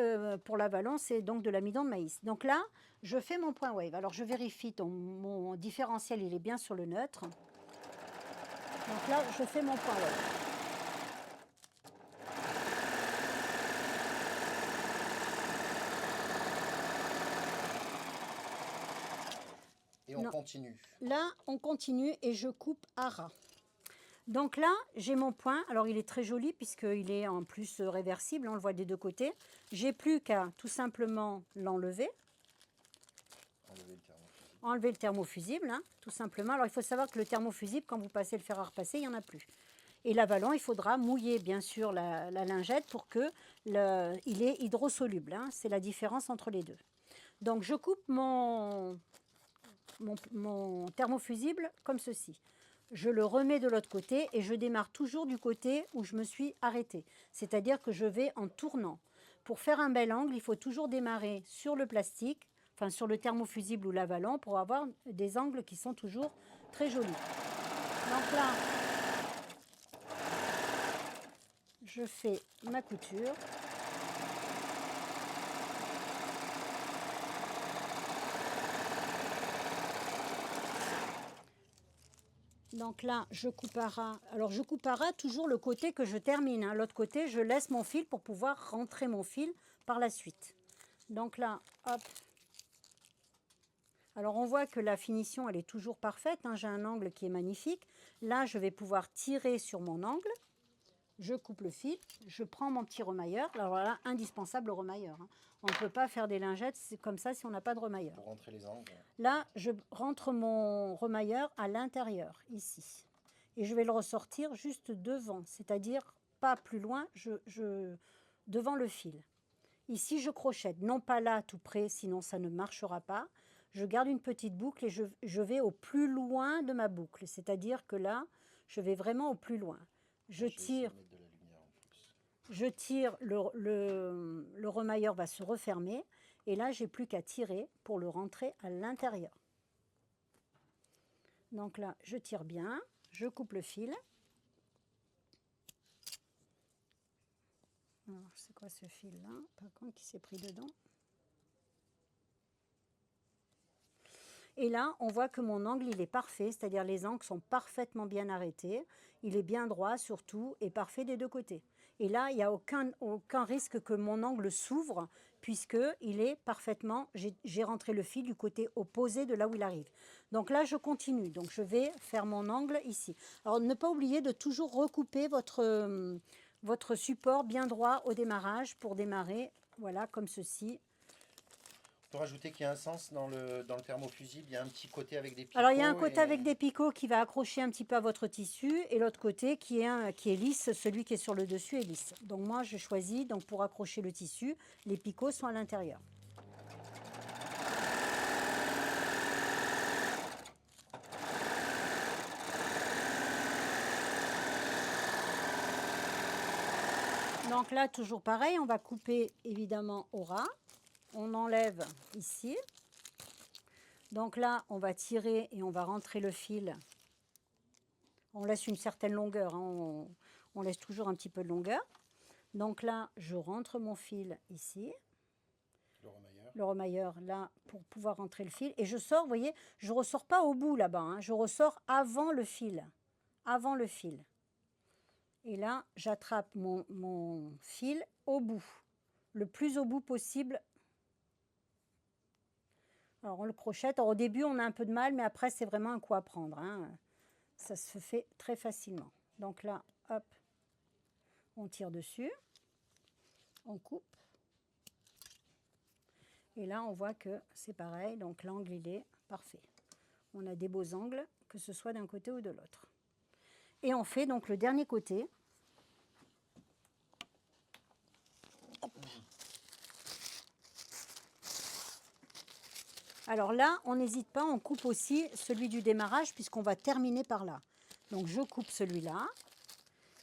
pour l'avalant, c'est donc de l'amidon de maïs. Donc là, je fais mon point wave. Alors je vérifie, mon différentiel, il est bien sur le neutre. Donc là, je fais mon point wave. Et on Non. continue. Là, on continue et je coupe à ras. Donc là, j'ai mon point. Alors, il est très joli puisqu'il est en plus réversible. On le voit des deux côtés. J'ai plus qu'à tout simplement l'enlever. Enlever le thermofusible. Enlever le thermofusible, hein, tout simplement. Alors, il faut savoir que le thermofusible, quand vous passez le fer à repasser, il n'y en a plus. Et l'avalant, il faudra mouiller, bien sûr, la lingette pour qu'il est hydrosoluble. Hein. C'est la différence entre les deux. Donc, je coupe mon thermofusible comme ceci. Je le remets de l'autre côté et je démarre toujours du côté où je me suis arrêtée. C'est-à-dire que je vais en tournant. Pour faire un bel angle, il faut toujours démarrer sur le plastique, enfin sur le thermofusible ou l'avalant, pour avoir des angles qui sont toujours très jolis. Donc là, je fais ma couture. Donc là, je coupe à ras. Alors, je coupe à ras toujours le côté que je termine. Hein. L'autre côté, je laisse mon fil pour pouvoir rentrer mon fil par la suite. Donc là, hop. Alors, on voit que la finition, elle est toujours parfaite. Hein. J'ai un angle qui est magnifique. Là, je vais pouvoir tirer sur mon angle. Je coupe le fil. Je prends mon petit remailleur. Alors voilà, indispensable le remailleur. Hein. On ne peut pas faire des lingettes comme ça si on n'a pas de remailleur. Pour rentrer les angles. Là, je rentre mon remailleur à l'intérieur, ici. Et je vais le ressortir juste devant, c'est-à-dire pas plus loin, devant le fil. Ici, je crochette, non pas là tout près, sinon ça ne marchera pas. Je garde une petite boucle et je vais au plus loin de ma boucle. C'est-à-dire que là, je vais vraiment au plus loin. Je tire, le remailleur va se refermer. Et là, j'ai plus qu'à tirer pour le rentrer à l'intérieur. Donc là, je tire bien, je coupe le fil. Alors, c'est quoi ce fil-là, par contre, qui s'est pris dedans? Et là, on voit que mon angle, il est parfait, c'est-à-dire les angles sont parfaitement bien arrêtés. Il est bien droit surtout et parfait des deux côtés. Et là, il n'y a aucun risque que mon angle s'ouvre puisqu'il est parfaitement, j'ai rentré le fil du côté opposé de là où il arrive. Donc là, je continue. Donc je vais faire mon angle ici. Alors ne pas oublier de toujours recouper votre support bien droit au démarrage pour démarrer, voilà, comme ceci. On peut rajouter qu'il y a un sens dans le thermofusible, il y a un petit côté avec des picots. Alors il y a un côté avec des picots qui va accrocher un petit peu à votre tissu et l'autre côté qui est lisse, celui qui est sur le dessus est lisse. Donc moi je choisis, donc pour accrocher le tissu, les picots sont à l'intérieur. Donc là toujours pareil, on va couper évidemment au ras. On enlève ici. Donc là, on va tirer et on va rentrer le fil. On laisse une certaine longueur, hein, on laisse toujours un petit peu de longueur. Donc là, je rentre mon fil ici. Le remailleur là pour pouvoir rentrer le fil. Et je sors, vous voyez, je ne ressors pas au bout là-bas, hein, je ressors avant le fil. Avant le fil. Et là, j'attrape mon fil au bout. Le plus au bout possible. Alors on le crochette. Alors, au début, on a un peu de mal, mais après, c'est vraiment un coup à prendre. Hein. Ça se fait très facilement. Donc là, hop, on tire dessus. On coupe. Et là, on voit que c'est pareil. Donc l'angle, il est parfait. On a des beaux angles, que ce soit d'un côté ou de l'autre. Et on fait donc le dernier côté. Hop. Alors là, on n'hésite pas, on coupe aussi celui du démarrage puisqu'on va terminer par là. Donc je coupe celui-là.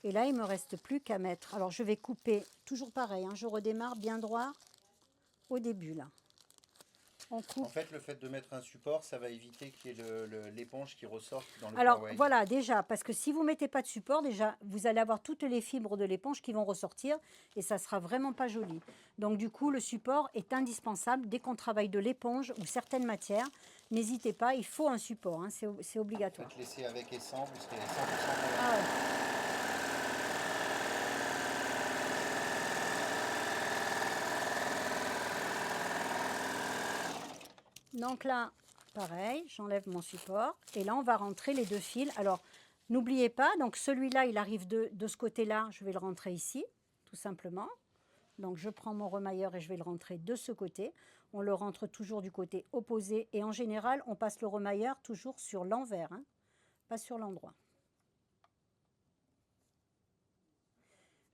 Et là, il ne me reste plus qu'à mettre. Alors je vais couper, toujours pareil, hein, je redémarre bien droit au début là. On coupe. En fait, le fait de mettre un support, ça va éviter qu'il y ait l'éponge qui ressorte dans le Alors Huawei. voilà, déjà, parce que si vous ne mettez pas de support, déjà, vous allez avoir toutes les fibres de l'éponge qui vont ressortir et ça sera vraiment pas joli. Donc du coup, le support est indispensable dès qu'on travaille de l'éponge ou certaines matières. N'hésitez pas, il faut un support, hein, c'est obligatoire. Faites laisser avec et sans, vous serez 100% Ah ouais. Donc là, pareil, j'enlève mon support et là on va rentrer les deux fils. Alors n'oubliez pas, donc celui-là il arrive de ce côté-là, je vais le rentrer ici, tout simplement. Donc je prends mon remailleur et je vais le rentrer de ce côté. On le rentre toujours du côté opposé et en général on passe le remailleur toujours sur l'envers, hein, pas sur l'endroit.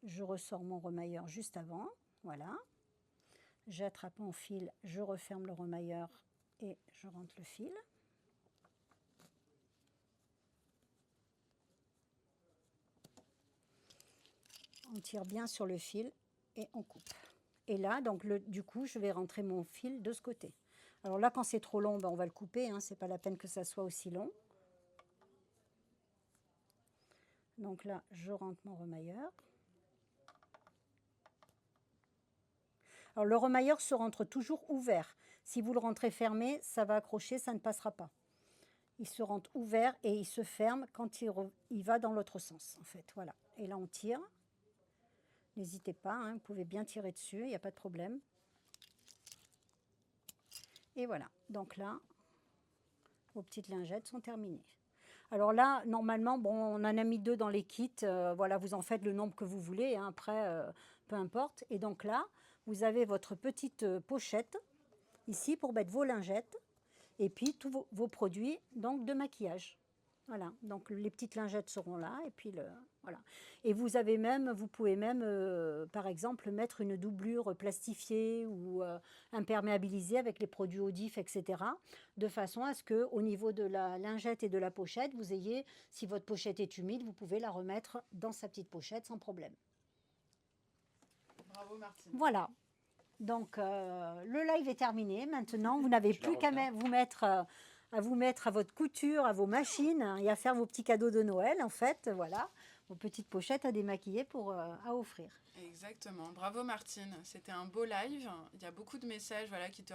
Je ressors mon remailleur juste avant, voilà. J'attrape mon fil, je referme le remailleur et je rentre le fil. On tire bien sur le fil et on coupe. Et là, donc du coup, je vais rentrer mon fil de ce côté. Alors là, quand c'est trop long, ben, on va le couper, hein, c'est pas la peine que ça soit aussi long. Donc là, je rentre mon remailleur. Alors le remailleur se rentre toujours ouvert. Si vous le rentrez fermé, ça va accrocher, ça ne passera pas. Il se rentre ouvert et il se ferme quand il va dans l'autre sens, en fait. Voilà. Et là, on tire. N'hésitez pas, hein, vous pouvez bien tirer dessus, il n'y a pas de problème. Et voilà. Donc là, vos petites lingettes sont terminées. Alors là, normalement, bon, on en a mis 2 dans les kits. Voilà, vous en faites le nombre que vous voulez. Hein, après, peu importe. Et donc là, vous avez votre petite pochette ici pour mettre vos lingettes et puis tous vos produits donc de maquillage. Voilà, donc les petites lingettes seront là et puis voilà. Et vous pouvez même, par exemple, mettre une doublure plastifiée ou imperméabilisée avec les produits Odif, etc. De façon à ce que, au niveau de la lingette et de la pochette, vous ayez, si votre pochette est humide, vous pouvez la remettre dans sa petite pochette sans problème. Bravo Martine. Voilà. Donc le live est terminé. Maintenant, vous n'avez plus qu'à vous mettre à votre couture, à vos machines, hein, et à faire vos petits cadeaux de Noël, en fait. Voilà, vos petites pochettes à démaquiller à offrir. Exactement. Bravo Martine. C'était un beau live. Il y a beaucoup de messages voilà, qui te